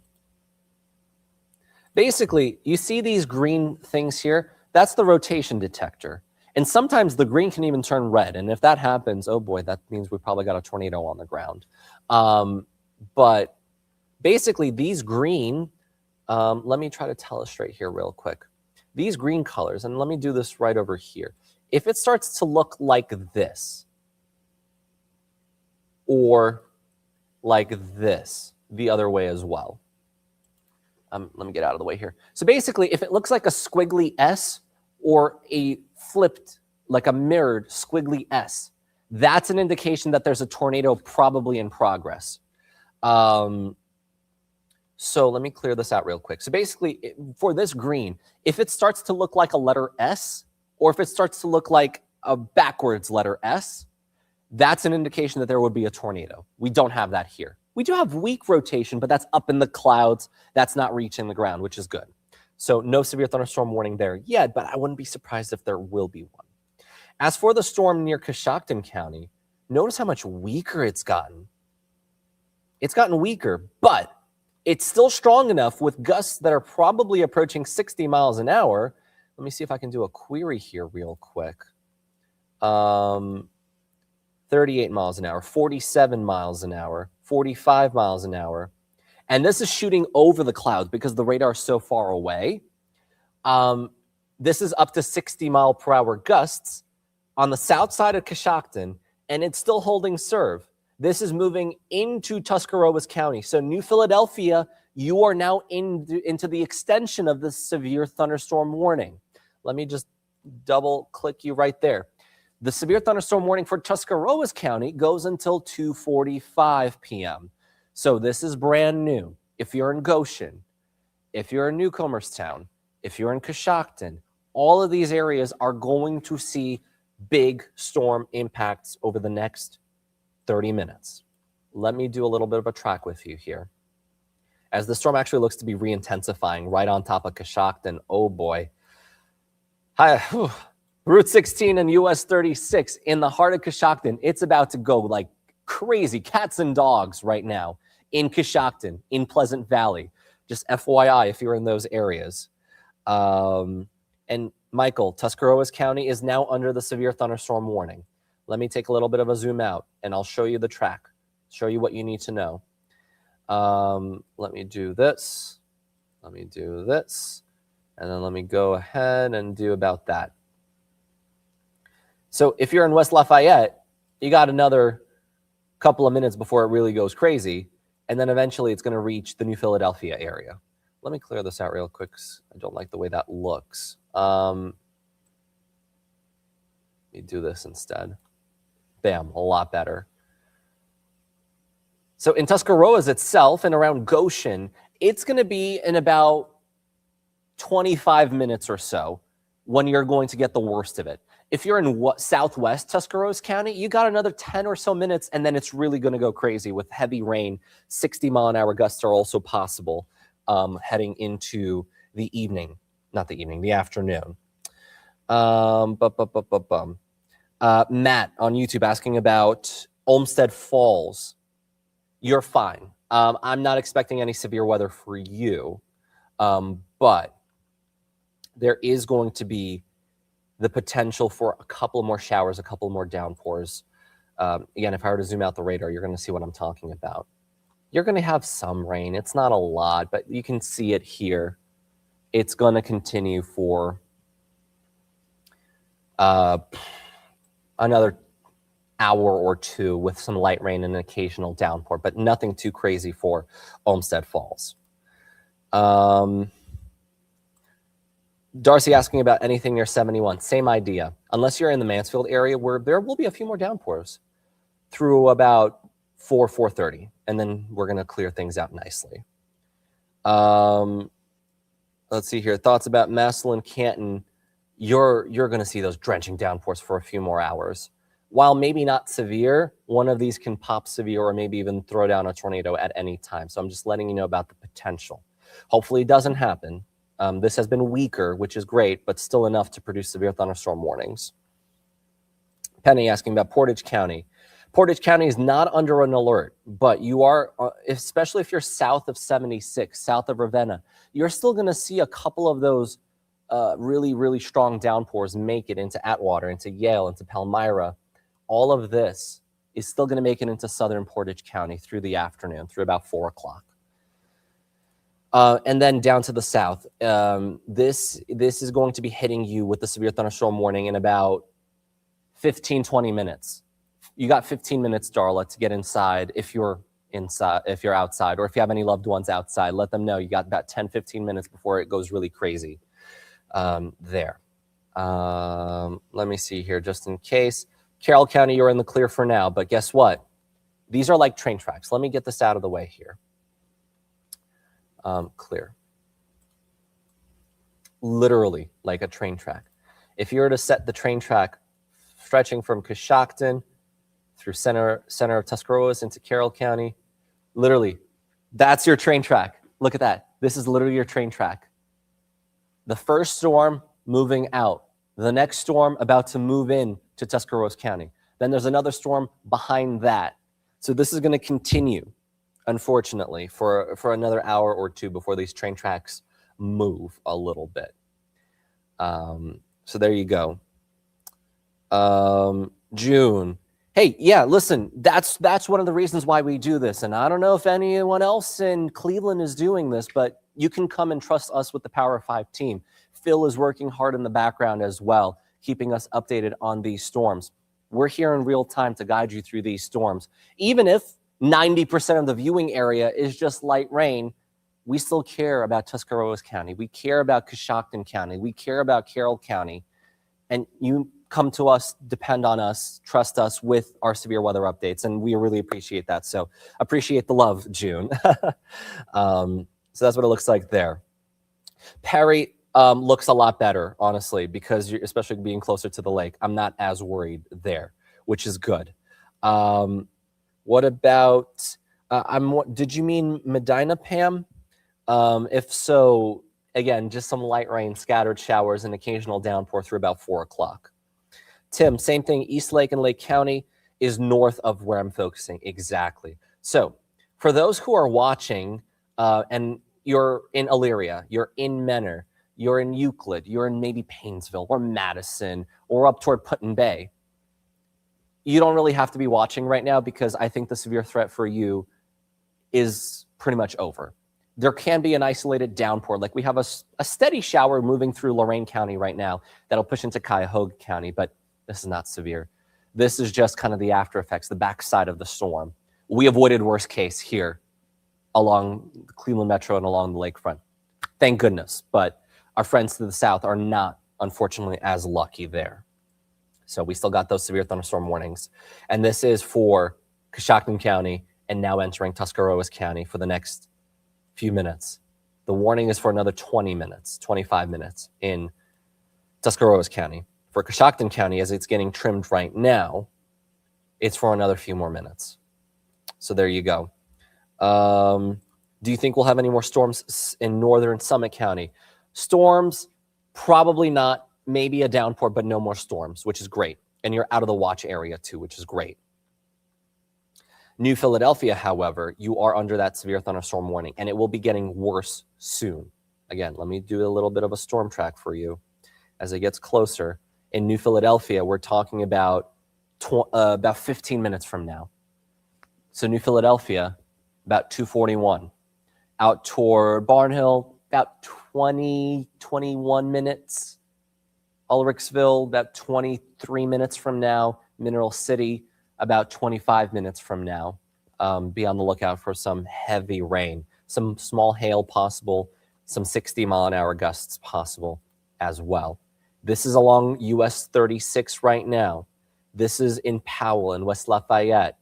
Basically, you see these green things here? That's the rotation detector. And sometimes the green can even turn red. And if that happens, oh boy, that means we probably got a tornado on the ground. But basically, these green, let me try to telestrate here real quick. These green colors, and let me do this right over here. If it starts to look like this, or like this, the other way as well. Let me get out of the way here. So basically, if it looks like a squiggly S or a flipped, like a mirrored squiggly S, that's an indication that there's a tornado probably in progress. So let me clear this out real quick. So basically, for this green, if it starts to look like a letter S, or if it starts to look like a backwards letter S, that's an indication that there would be a tornado. We don't have that here. We do have weak rotation, but that's up in the clouds. That's not reaching the ground, which is good. So no severe thunderstorm warning there yet, but I wouldn't be surprised if there will be one. As for the storm near Coshocton County, notice how much weaker it's gotten. It's gotten weaker, but it's still strong enough with gusts that are probably approaching 60 miles an hour. Let me see if I can do a query here real quick. 38 miles an hour, 47 miles an hour, 45 miles an hour. And this is shooting over the clouds because the radar is so far away. This is up to 60 mile per hour gusts on the south side of Coshocton, and it's still holding serve. This is moving into Tuscarawas County. So New Philadelphia, you are now into the extension of the severe thunderstorm warning. Let me just double click you right there. The severe thunderstorm warning for Tuscarawas County goes until 2:45 p.m. So this is brand new. If you're in Goshen, if you're in Newcomerstown, if you're in Coshocton, all of these areas are going to see big storm impacts over the next 30 minutes. Let me do a little bit of a track with you here. As the storm actually looks to be re-intensifying right on top of Coshocton, oh boy. Route 16 and US 36 in the heart of Coshocton, it's about to go like crazy, cats and dogs right now in Coshocton, in Pleasant Valley. Just FYI if you're in those areas. And Michael, Tuscarawas County is now under the severe thunderstorm warning. Let me take a little bit of a zoom out and I'll show you the track, show you what you need to know. Let me do this. Let me do this. And then let me go ahead and do about that. So if you're in West Lafayette, you got another couple of minutes before it really goes crazy. And then eventually it's going to reach the New Philadelphia area. Let me clear this out real quick. I don't like the way that looks. Let me do this instead. Bam, a lot better. So in Tuscarawas itself and around Goshen, it's going to be in about 25 minutes or so when you're going to get the worst of it. If you're in southwest Tuscarawas County, you got another 10 or so minutes, and then it's really going to go crazy with heavy rain. 60-mile-an-hour gusts are also possible heading into the evening, not the evening, the afternoon. Matt on YouTube asking about Olmsted Falls. You're fine. I'm not expecting any severe weather for you, but there is going to be the potential for a couple more showers, a couple more downpours. Again, if I were to zoom out the radar, you're going to see what I'm talking about. You're going to have some rain. It's not a lot, but you can see it here. It's going to continue for another hour or two with some light rain and an occasional downpour, but nothing too crazy for Olmsted Falls. Darcy asking about anything near 71. Same idea. Unless you're in the Mansfield area, where there will be a few more downpours through about 4:30, and then we're going to clear things out nicely. Let's see here. Thoughts about Massillon, Canton. You're going to see those drenching downpours for a few more hours. While maybe not severe, one of these can pop severe or maybe even throw down a tornado at any time. So I'm just letting you know about the potential. Hopefully it doesn't happen. This has been weaker, which is great, but still enough to produce severe thunderstorm warnings. Penny asking about Portage County. Portage County is not under an alert, but you are, especially if you're south of 76, south of Ravenna, you're still going to see a couple of those really, really strong downpours make it into Atwater, into Yale, into Palmyra. All of this is still going to make it into southern Portage County through the afternoon, through about 4 o'clock. And then down to the south, this is going to be hitting you with the severe thunderstorm warning in about 15, 20 minutes. You got 15 minutes, Darla, to get inside if you're outside, or if you have any loved ones outside, let them know you got about 10, 15 minutes before it goes really crazy there. Let me see here, just in case. Carroll County, you're in the clear for now, but guess what? These are like train tracks. Let me get this out of the way here. Clear. Literally like a train track. If you were to set the train track stretching from Coshocton through center of Tuscarawas into Carroll County, literally, that's your train track. Look at that. This is literally your train track. The first storm moving out. The next storm about to move in to Tuscarawas County. Then there's another storm behind that. So this is going to continue, unfortunately, for another hour or two before these train tracks move a little bit. So there you go. June. Hey, yeah, listen, that's one of the reasons why we do this. And I don't know if anyone else in Cleveland is doing this, but you can come and trust us with the Power 5 team. Phil is working hard in the background as well, keeping us updated on these storms. We're here in real time to guide you through these storms. Even if 90% of the viewing area is just light rain, we still care about Tuscarawas County. We care about Coshocton County. We care about Carroll County. And you come to us, depend on us, trust us with our severe weather updates, and we really appreciate that. So appreciate the love, June. So that's what it looks like there. Perry looks a lot better, honestly, because you're, especially being closer to the lake, I'm not as worried there, which is good. What about, did you mean Medina, Pam? If so, again, just some light rain, scattered showers, and occasional downpour through about 4 o'clock. Tim, same thing. East Lake and Lake County is north of where I'm focusing. Exactly. So for those who are watching and you're in Elyria, you're in Menor, you're in Euclid, you're in maybe Painesville or Madison or up toward Put in Bay, you don't really have to be watching right now because I think the severe threat for you is pretty much over. There can be an isolated downpour. Like we have a steady shower moving through Lorain County right now that'll push into Cuyahoga County, but this is not severe. This is just kind of the after effects, the backside of the storm. We avoided worst case here along the Cleveland Metro and along the lakefront. Thank goodness. But our friends to the south are not, unfortunately, as lucky there. So we still got those severe thunderstorm warnings. And this is for Coshocton County and now entering Tuscarawas County for the next few minutes. The warning is for another 20 minutes, 25 minutes in Tuscarawas County For Coshocton County, as it's getting trimmed right now, it's for another few more minutes. So there you go. Do you think we'll have any more storms in northern Summit County? Storms, probably not. Maybe a downpour, but no more storms, which is great. And you're out of the watch area too, which is great. New Philadelphia, however, you are under that severe thunderstorm warning, and it will be getting worse soon. Again, let me do a little bit of a storm track for you as it gets closer. In New Philadelphia, we're talking about 15 minutes from now. So New Philadelphia, about 2:41. Out toward Barnhill, about 21 minutes. Ulrichsville, about 23 minutes from now. Mineral City, about 25 minutes from now. Be on the lookout for some heavy rain, some small hail possible, some 60-mile-an-hour gusts possible as well. This is along US 36 right now. This is in Powell and West Lafayette.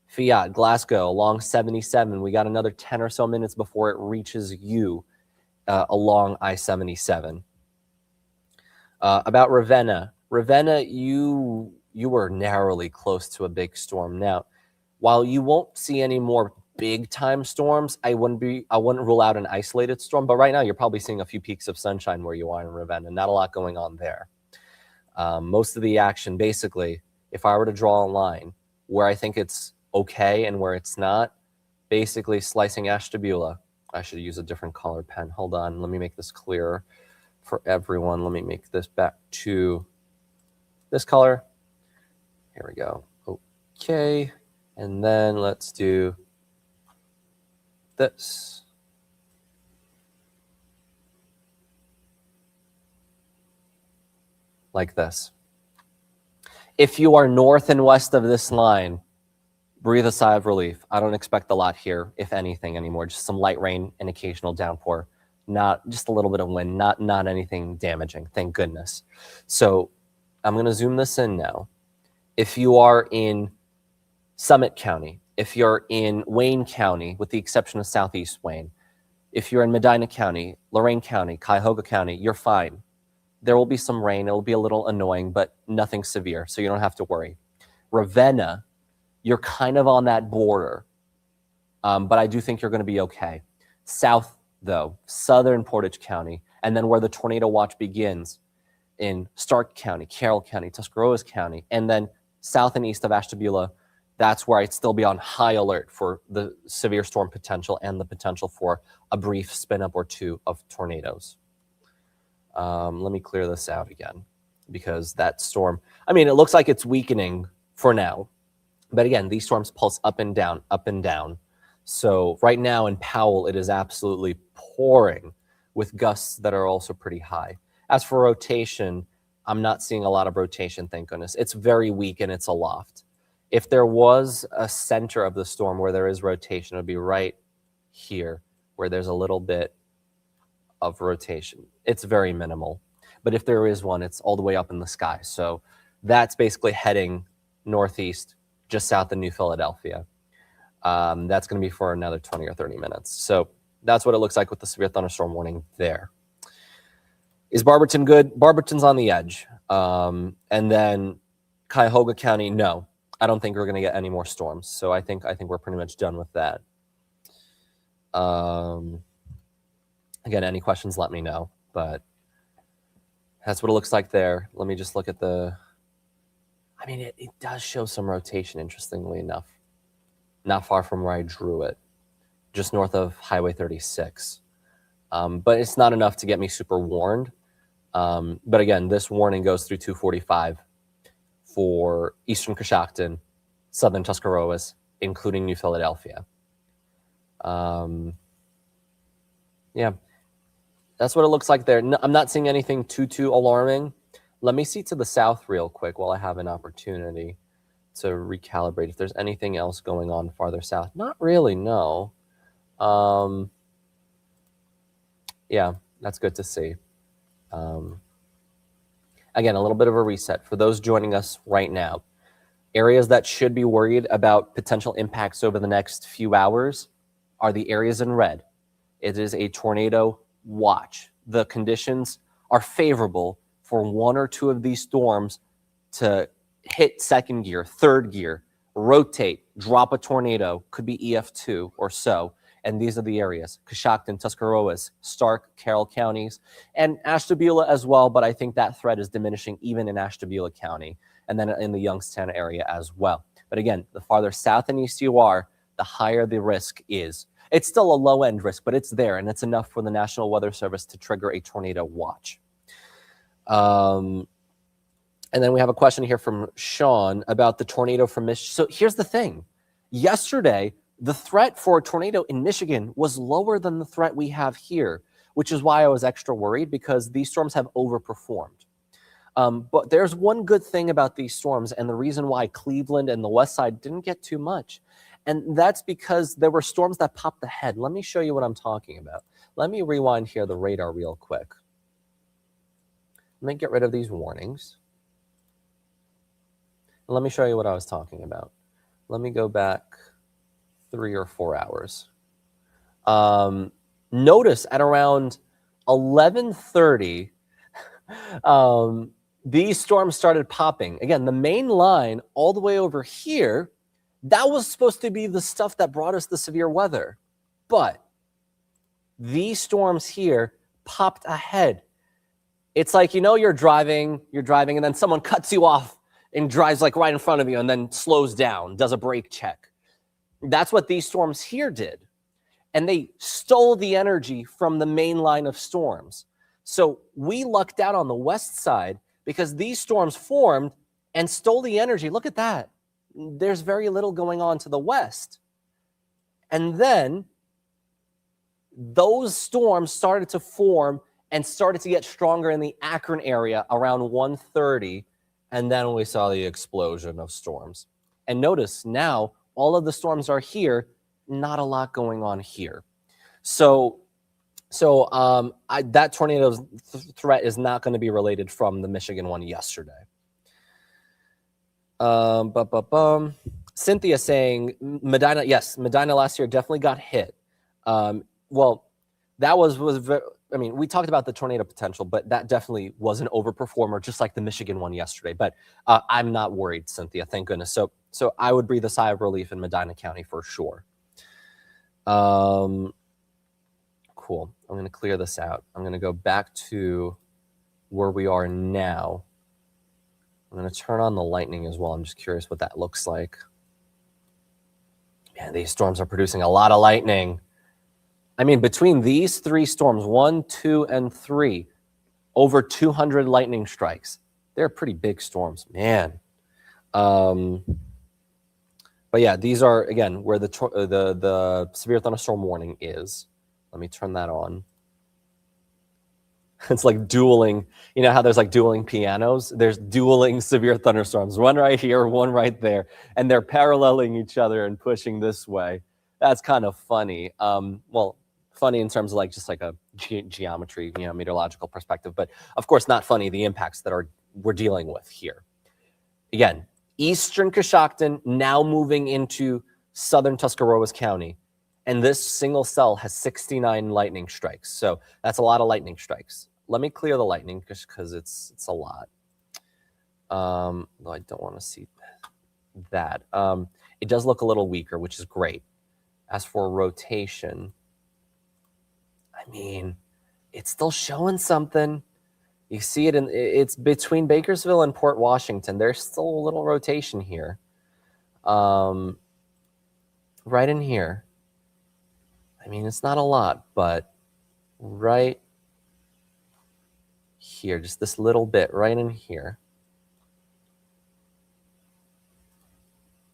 Fiat, Glasgow, along 77. We got another 10 or so minutes before it reaches you along I-77. About Ravenna. Ravenna, you were narrowly close to a big storm. Now, while you won't see any more big time storms, I wouldn't rule out an isolated storm, but right now you're probably seeing a few peaks of sunshine where you are in Ravenna. Not a lot going on there. Most of the action, basically, if I were to draw a line where I think it's okay and where it's not, basically slicing Ashtabula. I should use a different color pen. Hold on, let me make this clearer for everyone. Let me make this back to this color. Here we go. Okay, and then let's do this. Like this. If you are north and west of this line, breathe a sigh of relief. I don't expect a lot here, if anything, anymore. Just some light rain and occasional downpour. Not just a little bit of wind, not anything damaging, thank goodness. So I'm going to zoom this in now. If you are in Summit County, if you're in Wayne County, with the exception of Southeast Wayne, if you're in Medina County, Lorain County, Cuyahoga County, you're fine. There will be some rain. It will be a little annoying, but nothing severe, so you don't have to worry. Ravenna, you're kind of on that border, but I do think you're going to be okay. South, though, southern Portage County, and then where the tornado watch begins in Stark County, Carroll County, Tuscarawas County, and then south and east of Ashtabula, that's where I'd still be on high alert for the severe storm potential and the potential for a brief spin up or two of tornadoes. Let me clear this out again, because that storm, I mean, it looks like it's weakening for now. But again, these storms pulse up and down, up and down. So right now in Powell, it is absolutely pouring with gusts that are also pretty high. As for rotation, I'm not seeing a lot of rotation, thank goodness. It's very weak and it's aloft. If there was a center of the storm where there is rotation, it would be right here, where there's a little bit of rotation. It's very minimal. But if there is one, it's all the way up in the sky. So that's basically heading northeast, just south of New Philadelphia. That's going to be for another 20 or 30 minutes. So that's what it looks like with the severe thunderstorm warning there. Is Barberton good? Barberton's on the edge. And then Cuyahoga County, no. I don't think we're going to get any more storms. So I think we're pretty much done with that. Again, any questions, let me know. But that's what it looks like there. Let me just look at the... I mean, it does show some rotation, interestingly enough. Not far from where I drew it. Just north of Highway 36. But it's not enough to get me super warned. But again, this warning goes through 2:45 for eastern Coshocton, southern Tuscarawas, including New Philadelphia. Yeah, that's what it looks like there. No, I'm not seeing anything too alarming. Let me see to the south real quick while I have an opportunity to recalibrate if there's anything else going on farther south. Not really, no. Yeah, that's good to see. Again, a little bit of a reset for those joining us right now. Areas that should be worried about potential impacts over the next few hours are the areas in red. It is a tornado watch. The conditions are favorable for one or two of these storms to hit second gear, third gear, rotate, drop a tornado, could be EF2 or so. And these are the areas: Coshocton, Tuscarawas, Stark, Carroll counties, and Ashtabula as well. But I think that threat is diminishing even in Ashtabula County and then in the Youngstown area as well. But again, the farther south and east you are, the higher the risk is. It's still a low-end risk, but it's there, and it's enough for the National Weather Service to trigger a tornado watch. And then we have a question here from Sean about the tornado from Michigan. So here's the thing. Yesterday, the threat for a tornado in Michigan was lower than the threat we have here, which is why I was extra worried, because these storms have overperformed. But there's one good thing about these storms, and the reason why Cleveland and the West Side didn't get too much, and that's because there were storms that popped ahead. Let me show you what I'm talking about. Let me rewind here the radar real quick. Let me get rid of these warnings. Let me show you what I was talking about. Let me go back 3 or 4 hours. Notice at around 11:30, these storms started popping. Again, the main line all the way over here, that was supposed to be the stuff that brought us the severe weather. But these storms here popped ahead. It's like, you're driving, and then someone cuts you off and drives like right in front of you and then slows down, does a brake check. That's what these storms here did. And they stole the energy from the main line of storms. So we lucked out on the west side because these storms formed and stole the energy. Look at that. There's very little going on to the west. And then those storms started to form and started to get stronger in the Akron area around 1:30. And then we saw the explosion of storms. And notice now all of the storms are here, not a lot going on here. So that tornado threat is not going to be related from the Michigan one yesterday. Cynthia saying Medina, yes, Medina last year definitely got hit. Well, that was very, I mean, we talked about the tornado potential, but that definitely was an overperformer, just like the Michigan one yesterday. But I'm not worried, Cynthia, thank goodness. So I would breathe a sigh of relief in Medina County for sure. Cool. I'm going to clear this out. I'm going to go back to where we are now. I'm going to turn on the lightning as well. I'm just curious what that looks like. Man, these storms are producing a lot of lightning. I mean, between these 3 storms, 1, 2, and 3, over 200 lightning strikes. They're pretty big storms, man. But yeah, these are, again, where the severe thunderstorm warning is. Let me turn that on. It's like dueling. You know how there's like dueling pianos? There's dueling severe thunderstorms. One right here, one right there. And they're paralleling each other and pushing this way. That's kind of funny. Well, funny in terms of like just like a geometry, meteorological perspective. But of course, not funny, the impacts that we're dealing with here. Again, eastern Coshocton now moving into southern Tuscarawas County. And this single cell has 69 lightning strikes. So that's a lot of lightning strikes. Let me clear the lightning because it's a lot. Though I don't want to see that. It does look a little weaker, which is great. As for rotation, I mean, it's still showing something. You see it it's between Bakersville and Port Washington. There's still a little rotation here. Right in here. I mean, it's not a lot, but right here, just this little bit right in here.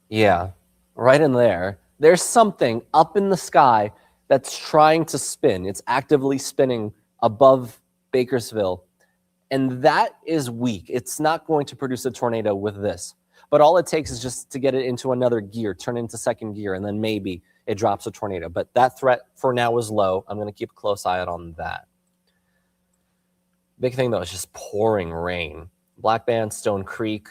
Yeah, right in there. There's something up in the sky that's trying to spin. It's actively spinning above Bakersville. And that is weak. It's not going to produce a tornado with this. But all it takes is just to get it into another gear, turn into second gear, and then maybe it drops a tornado. But that threat for now is low. I'm going to keep a close eye out on that. Big thing, though, is just pouring rain. Black Band, Stone Creek,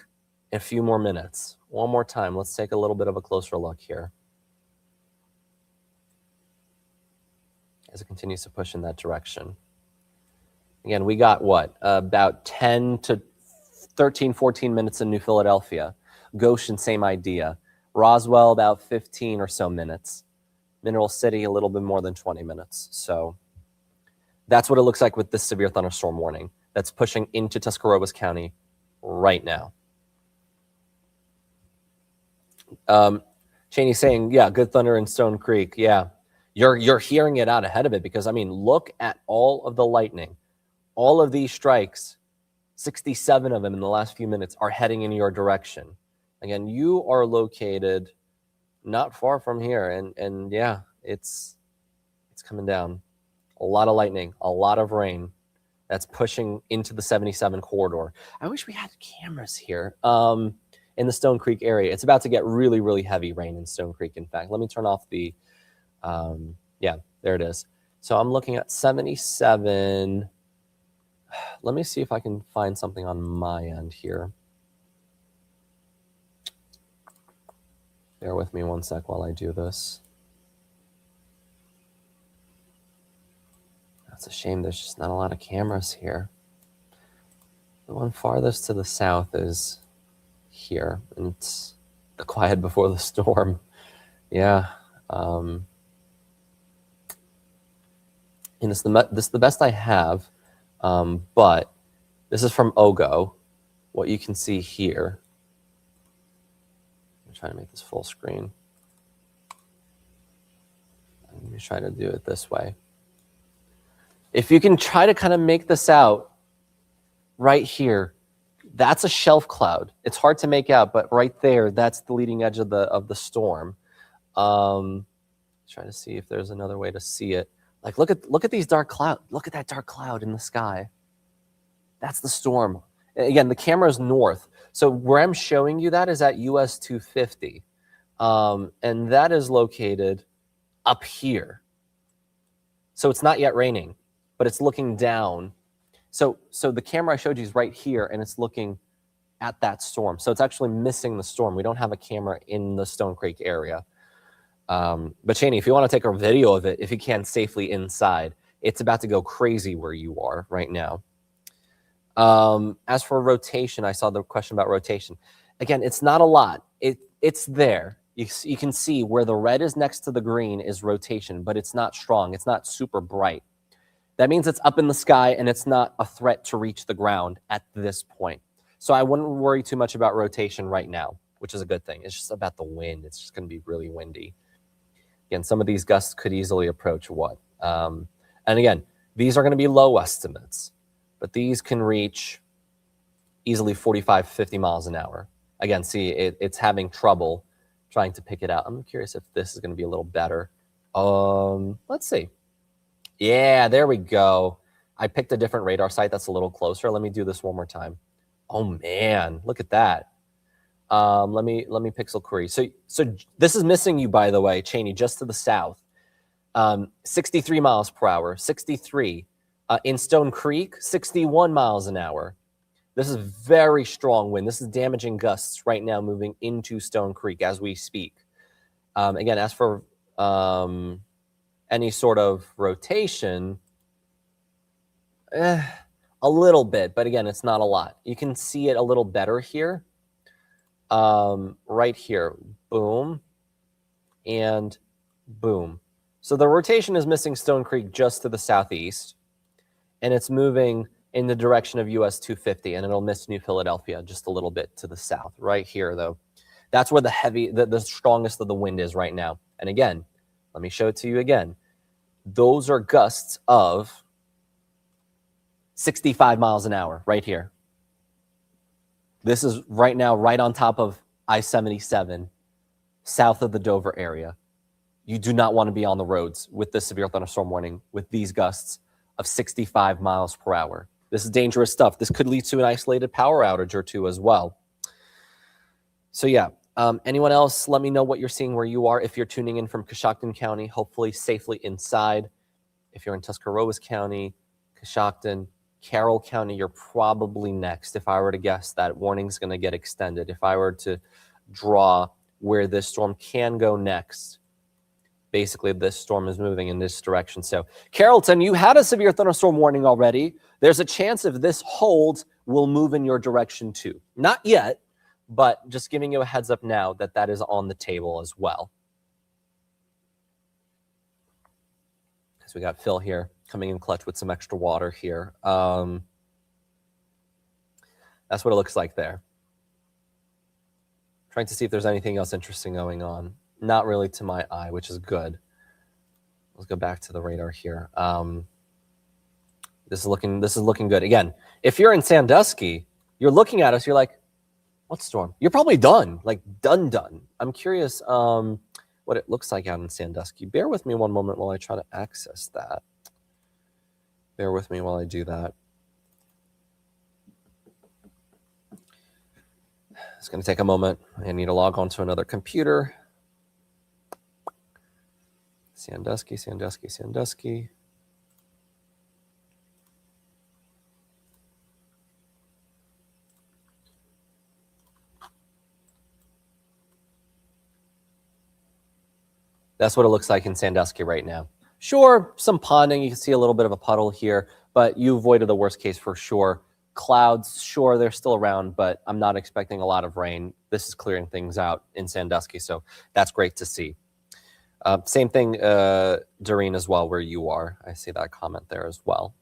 in a few more minutes. One more time. Let's take a little bit of a closer look here. As it continues to push in that direction. Again, we got what? About 10 to 13, 14 minutes in New Philadelphia. Goshen, same idea. Roswell, about 15 or so minutes. Mineral City, a little bit more than 20 minutes. So that's what it looks like with this severe thunderstorm warning that's pushing into Tuscarawas County right now. Cheney's saying, yeah, good thunder in Stone Creek. Yeah, you're hearing it out ahead of it because, I mean, look at all of the lightning. All of these strikes, 67 of them in the last few minutes, are heading in your direction. Again, you are located not far from here, and yeah, it's coming down. A lot of lightning, a lot of rain. That's pushing into the 77 corridor. I wish we had cameras here in the Stone Creek area. It's about to get really, really heavy rain in Stone Creek. In fact, let me turn off the, yeah, there it is. So I'm looking at 77. Let me see if I can find something on my end here. Bear with me one sec while I do this. That's a shame. There's just not a lot of cameras here. The one farthest to the south is here, and it's the quiet before the storm. Yeah. And this is the best I have, but this is from OGO. What you can see here. I'm trying to make this full screen. Let me try to do it this way. If you can try to kind of make this out right here, that's a shelf cloud. It's hard to make out, but right there, that's the leading edge of the storm. Try to see if there's another way to see it. Like look at these dark clouds. Look at that dark cloud in the sky. That's the storm. Again, the camera is north. So where I'm showing you that is at US 250. And that is located up here. So it's not yet raining, but it's looking down. So the camera I showed you is right here, and it's looking at that storm. So it's actually missing the storm. We don't have a camera in the Stone Creek area. But Cheney, if you want to take a video of it, if you can safely inside, it's about to go crazy where you are right now. As for rotation, I saw the question about rotation. Again, it's not a lot. It's there. You can see where the red is next to the green is rotation, but it's not strong. It's not super bright. That means it's up in the sky and it's not a threat to reach the ground at this point. So I wouldn't worry too much about rotation right now, which is a good thing. It's just about the wind. It's just going to be really windy. Again, some of these gusts could easily approach what? And again, these are going to be low estimates, but these can reach easily 45, 50 miles an hour. Again, see, it's having trouble trying to pick it out. I'm curious if this is going to be a little better. Let's see. Yeah, there we go. I picked a different radar site that's a little closer. Let me do this one more time. Oh man, look at that. Let me pixel query. So this is missing you, by the way, Cheney, just to the south. 63 miles per hour, 63. In Stone Creek, 61 miles an hour. This is very strong wind. This is damaging gusts right now moving into Stone Creek as we speak. Again, as for any sort of rotation, a little bit, but again, it's not a lot. You can see it a little better here. Right here, boom, and boom. So the rotation is missing Stone Creek just to the southeast, and it's moving in the direction of US 250, and it'll miss New Philadelphia just a little bit to the south. Right here, though, that's where the strongest of the wind is right now. And again, let me show it to you again. Those are gusts of 65 miles an hour right here. This is right now right on top of I-77, south of the Dover area. You do not want to be on the roads with this severe thunderstorm warning with these gusts of 65 miles per hour. This is dangerous stuff. This could lead to an isolated power outage or two as well. So yeah, anyone else, let me know what you're seeing where you are. If you're tuning in from Coshocton County, hopefully safely inside. If you're in Tuscarawas County, Coshocton, Carroll County, you're probably next. If I were to guess, that warning's going to get extended. If I were to draw where this storm can go next, basically this storm is moving in this direction. So Carrollton, you had a severe thunderstorm warning already. There's a chance if this holds, will move in your direction too. Not yet, but just giving you a heads up now that that is on the table as well. Because we got Phil here coming in clutch with some extra water here. That's what it looks like there. Trying to see if there's anything else interesting going on. Not really to my eye, which is good. Let's go back to the radar here. This is looking good. Again, if you're in Sandusky, you're looking at us, you're like, what storm? You're probably done, like done. I'm curious what it looks like out in Sandusky. Bear with me one moment while I try to access that. Bear with me while I do that. It's going to take a moment. I need to log on to another computer. Sandusky. That's what it looks like in Sandusky right now. Sure, some ponding. You can see a little bit of a puddle here, but you avoided the worst case for sure. Clouds, sure, they're still around, but I'm not expecting a lot of rain. This is clearing things out in Sandusky, so that's great to see. Same thing, Doreen, as well, where you are. I see that comment there as well.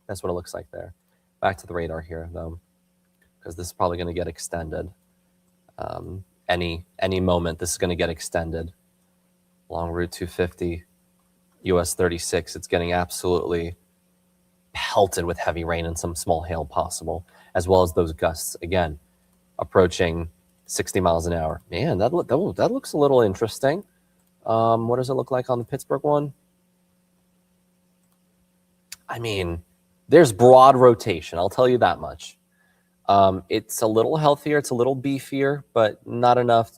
That's what it looks like there. Back to the radar here, though, because this is probably going to get extended. Any moment, this is going to get extended. Along Route 250, US 36, it's getting absolutely pelted with heavy rain and some small hail possible, as well as those gusts, again, approaching 60 miles an hour. Man, that looks a little interesting. What does it look like on the Pittsburgh one? I mean, there's broad rotation, I'll tell you that much. It's a little healthier, it's a little beefier, but not enough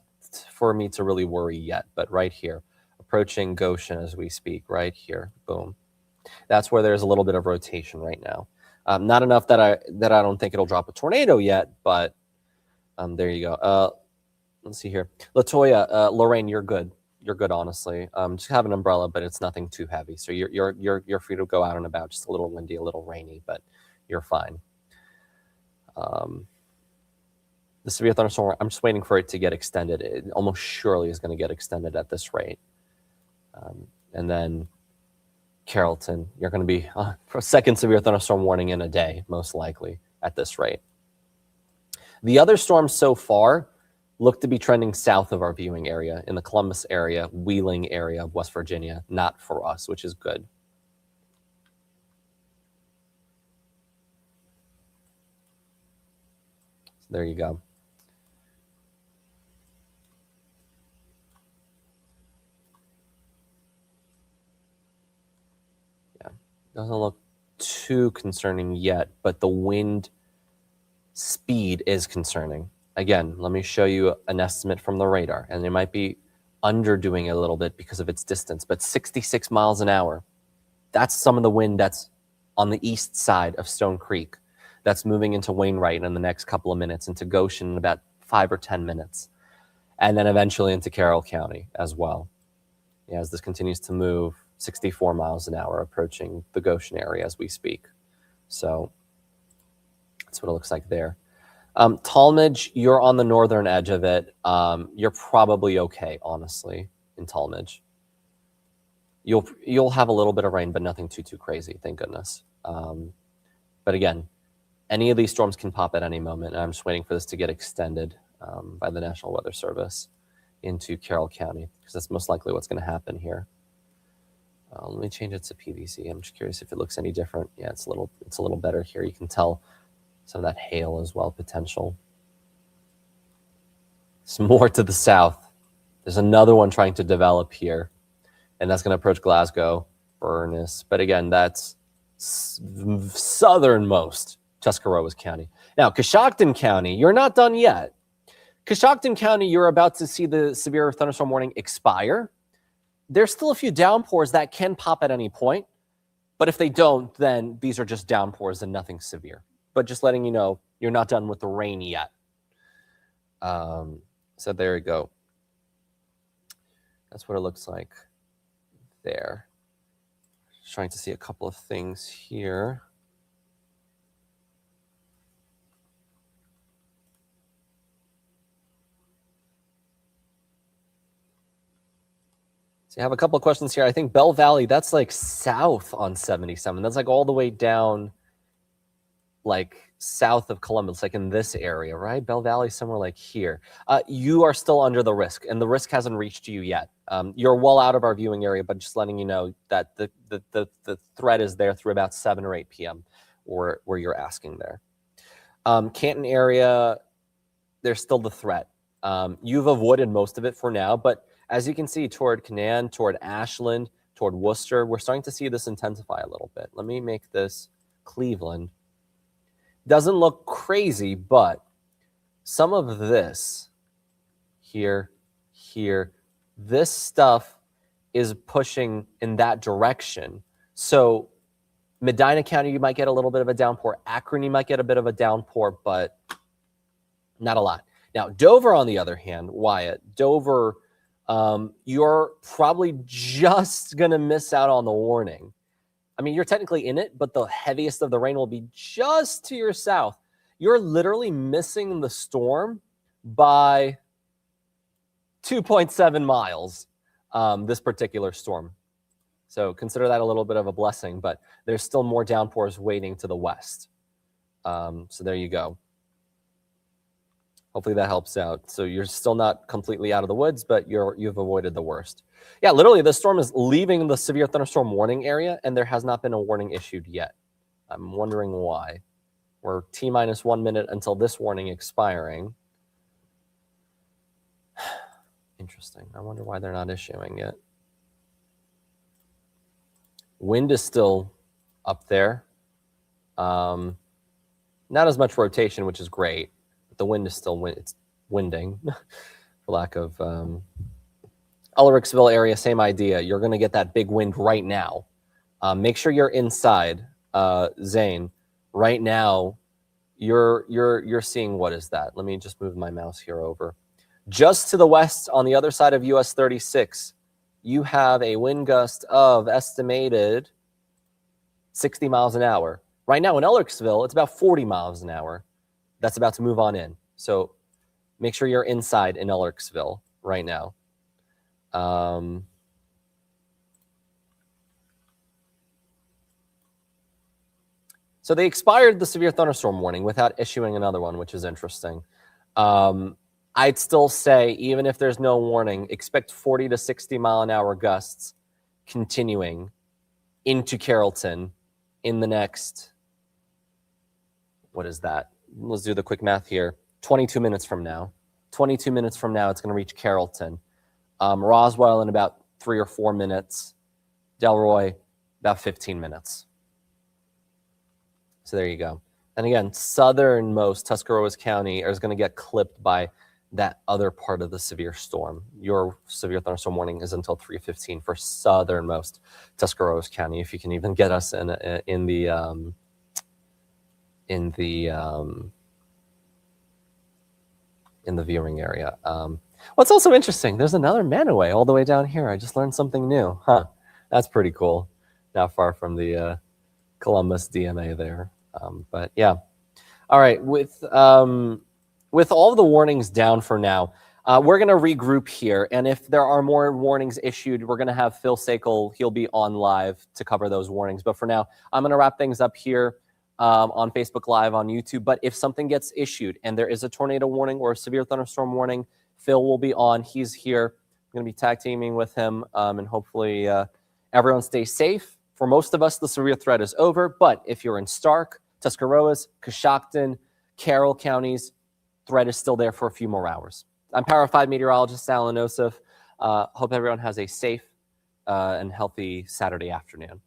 for me to really worry yet. But right here, approaching Goshen as we speak, right here, boom. That's where there's a little bit of rotation right now. Not enough that I don't think it'll drop a tornado yet, but there you go. Let's see here. Latoya, Lorraine, you're good. You're good, honestly. Just have an umbrella, but it's nothing too heavy. So you're free to go out and about. Just a little windy, a little rainy, but you're fine. The severe thunderstorm, I'm just waiting for it to get extended. It almost surely is going to get extended at this rate. And then Carrollton, you're going to be for a second severe thunderstorm warning in a day, most likely at this rate. The other storms so far look to be trending south of our viewing area, in the Columbus area, Wheeling area of West Virginia, not for us, which is good. So there you go. Yeah, doesn't look too concerning yet, but the wind speed is concerning. Again, let me show you an estimate from the radar, and it might be underdoing it a little bit because of its distance, but 66 miles an hour. That's some of the wind that's on the east side of Stone Creek. That's moving into Wainwright in the next couple of minutes, into Goshen in about 5 or 10 minutes, and then eventually into Carroll County as well. Yeah, as this continues to move, 64 miles an hour, approaching the Goshen area as we speak. So that's what it looks like there. Talmadge, you're on the northern edge of it. You're probably okay, honestly, in Talmadge. You'll have a little bit of rain, but nothing too crazy, thank goodness. But again, any of these storms can pop at any moment, and I'm just waiting for this to get extended by the National Weather Service into Carroll County, because that's most likely what's going to happen here. Let me change it to PVC. I'm just curious if it looks any different. Yeah, it's a little better here. You can tell some of that hail as well, potential. Some more to the south. There's another one trying to develop here, and that's going to approach Glasgow, Furness. But again, that's southernmost Tuscarawas County. Now, Coshocton County, you're not done yet. Coshocton County, you're about to see the severe thunderstorm warning expire. There's still a few downpours that can pop at any point, but if they don't, then these are just downpours and nothing severe. But just letting you know, you're not done with the rain yet. So there you go. That's what it looks like. there. Just trying to see a couple of things here. So you have a couple of questions here. I think Bell Valley, that's like south on 77. That's like all the way down, like south of Columbus, like in this area, right? Bell Valley, somewhere like here. You are still under the risk, and the risk hasn't reached you yet. You're well out of our viewing area, but just letting you know that the threat is there through about 7 or 8 p.m. or where you're asking there. Canton area, there's still the threat. You've avoided most of it for now, but as you can see, toward Canaan, toward Ashland, toward Worcester, we're starting to see this intensify a little bit. Let me make this Cleveland. Doesn't look crazy, but some of this here, this stuff is pushing in that direction. So Medina County, you might get a little bit of a downpour. Akron, you might get a bit of a downpour, but not a lot. Now, Dover, on the other hand, Wyatt, Dover, you're probably just going to miss out on the warning. I mean, you're technically in it, but the heaviest of the rain will be just to your south. You're literally missing the storm by 2.7 miles, this particular storm. So consider that a little bit of a blessing, but there's still more downpours waiting to the west. So there you go. Hopefully that helps out. So you're still not completely out of the woods, but you've avoided the worst. Yeah, literally the storm is leaving the severe thunderstorm warning area, and there has not been a warning issued yet. I'm wondering why. We're T-minus 1 minute until this warning expiring. Interesting. I wonder why they're not issuing it. Wind is still up there. Not as much rotation, which is great. The wind is still it's winding, for lack of Ulrichsville area, same idea. You're going to get that big wind right now. Make sure you're inside, Zane. Right now, you're seeing, what is that? Let me just move my mouse here over. Just to the west, on the other side of US 36, you have a wind gust of estimated 60 miles an hour. Right now in Ulrichsville, it's about 40 miles an hour. That's about to move on in. So make sure you're inside in Ulrichsville right now. So they expired the severe thunderstorm warning without issuing another one, which is interesting. I'd still say, even if there's no warning, expect 40 to 60 mile an hour gusts continuing into Carrollton in the next, what is that? Let's do the quick math here. 22 minutes from now. 22 minutes from now, it's going to reach Carrollton. Roswell in about 3 or 4 minutes. Delroy, about 15 minutes. So there you go. And again, southernmost Tuscarawas County is going to get clipped by that other part of the severe storm. Your severe thunderstorm warning is until 3:15 for southernmost Tuscarawas County. If you can even get us in the viewing area. What's also interesting, there's another Manaway all the way down here. I just learned something new. Huh, that's pretty cool. Not far from the Columbus DMA there. But yeah. All right, with all the warnings down for now, we're going to regroup here. And if there are more warnings issued, we're going to have Phil Sakel. He'll be on live to cover those warnings. But for now, I'm going to wrap things up here on Facebook Live, on YouTube. But if something gets issued and there is a tornado warning or a severe thunderstorm warning, Phil will be on. He's here. I'm going to be tag teaming with him, and hopefully everyone stays safe. For most of us, the severe threat is over. But if you're in Stark, Tuscarawas, Coshocton, Carroll counties, threat is still there for a few more hours. I'm Power 5 Meteorologist Allan Nosoff. Hope everyone has a safe and healthy Saturday afternoon.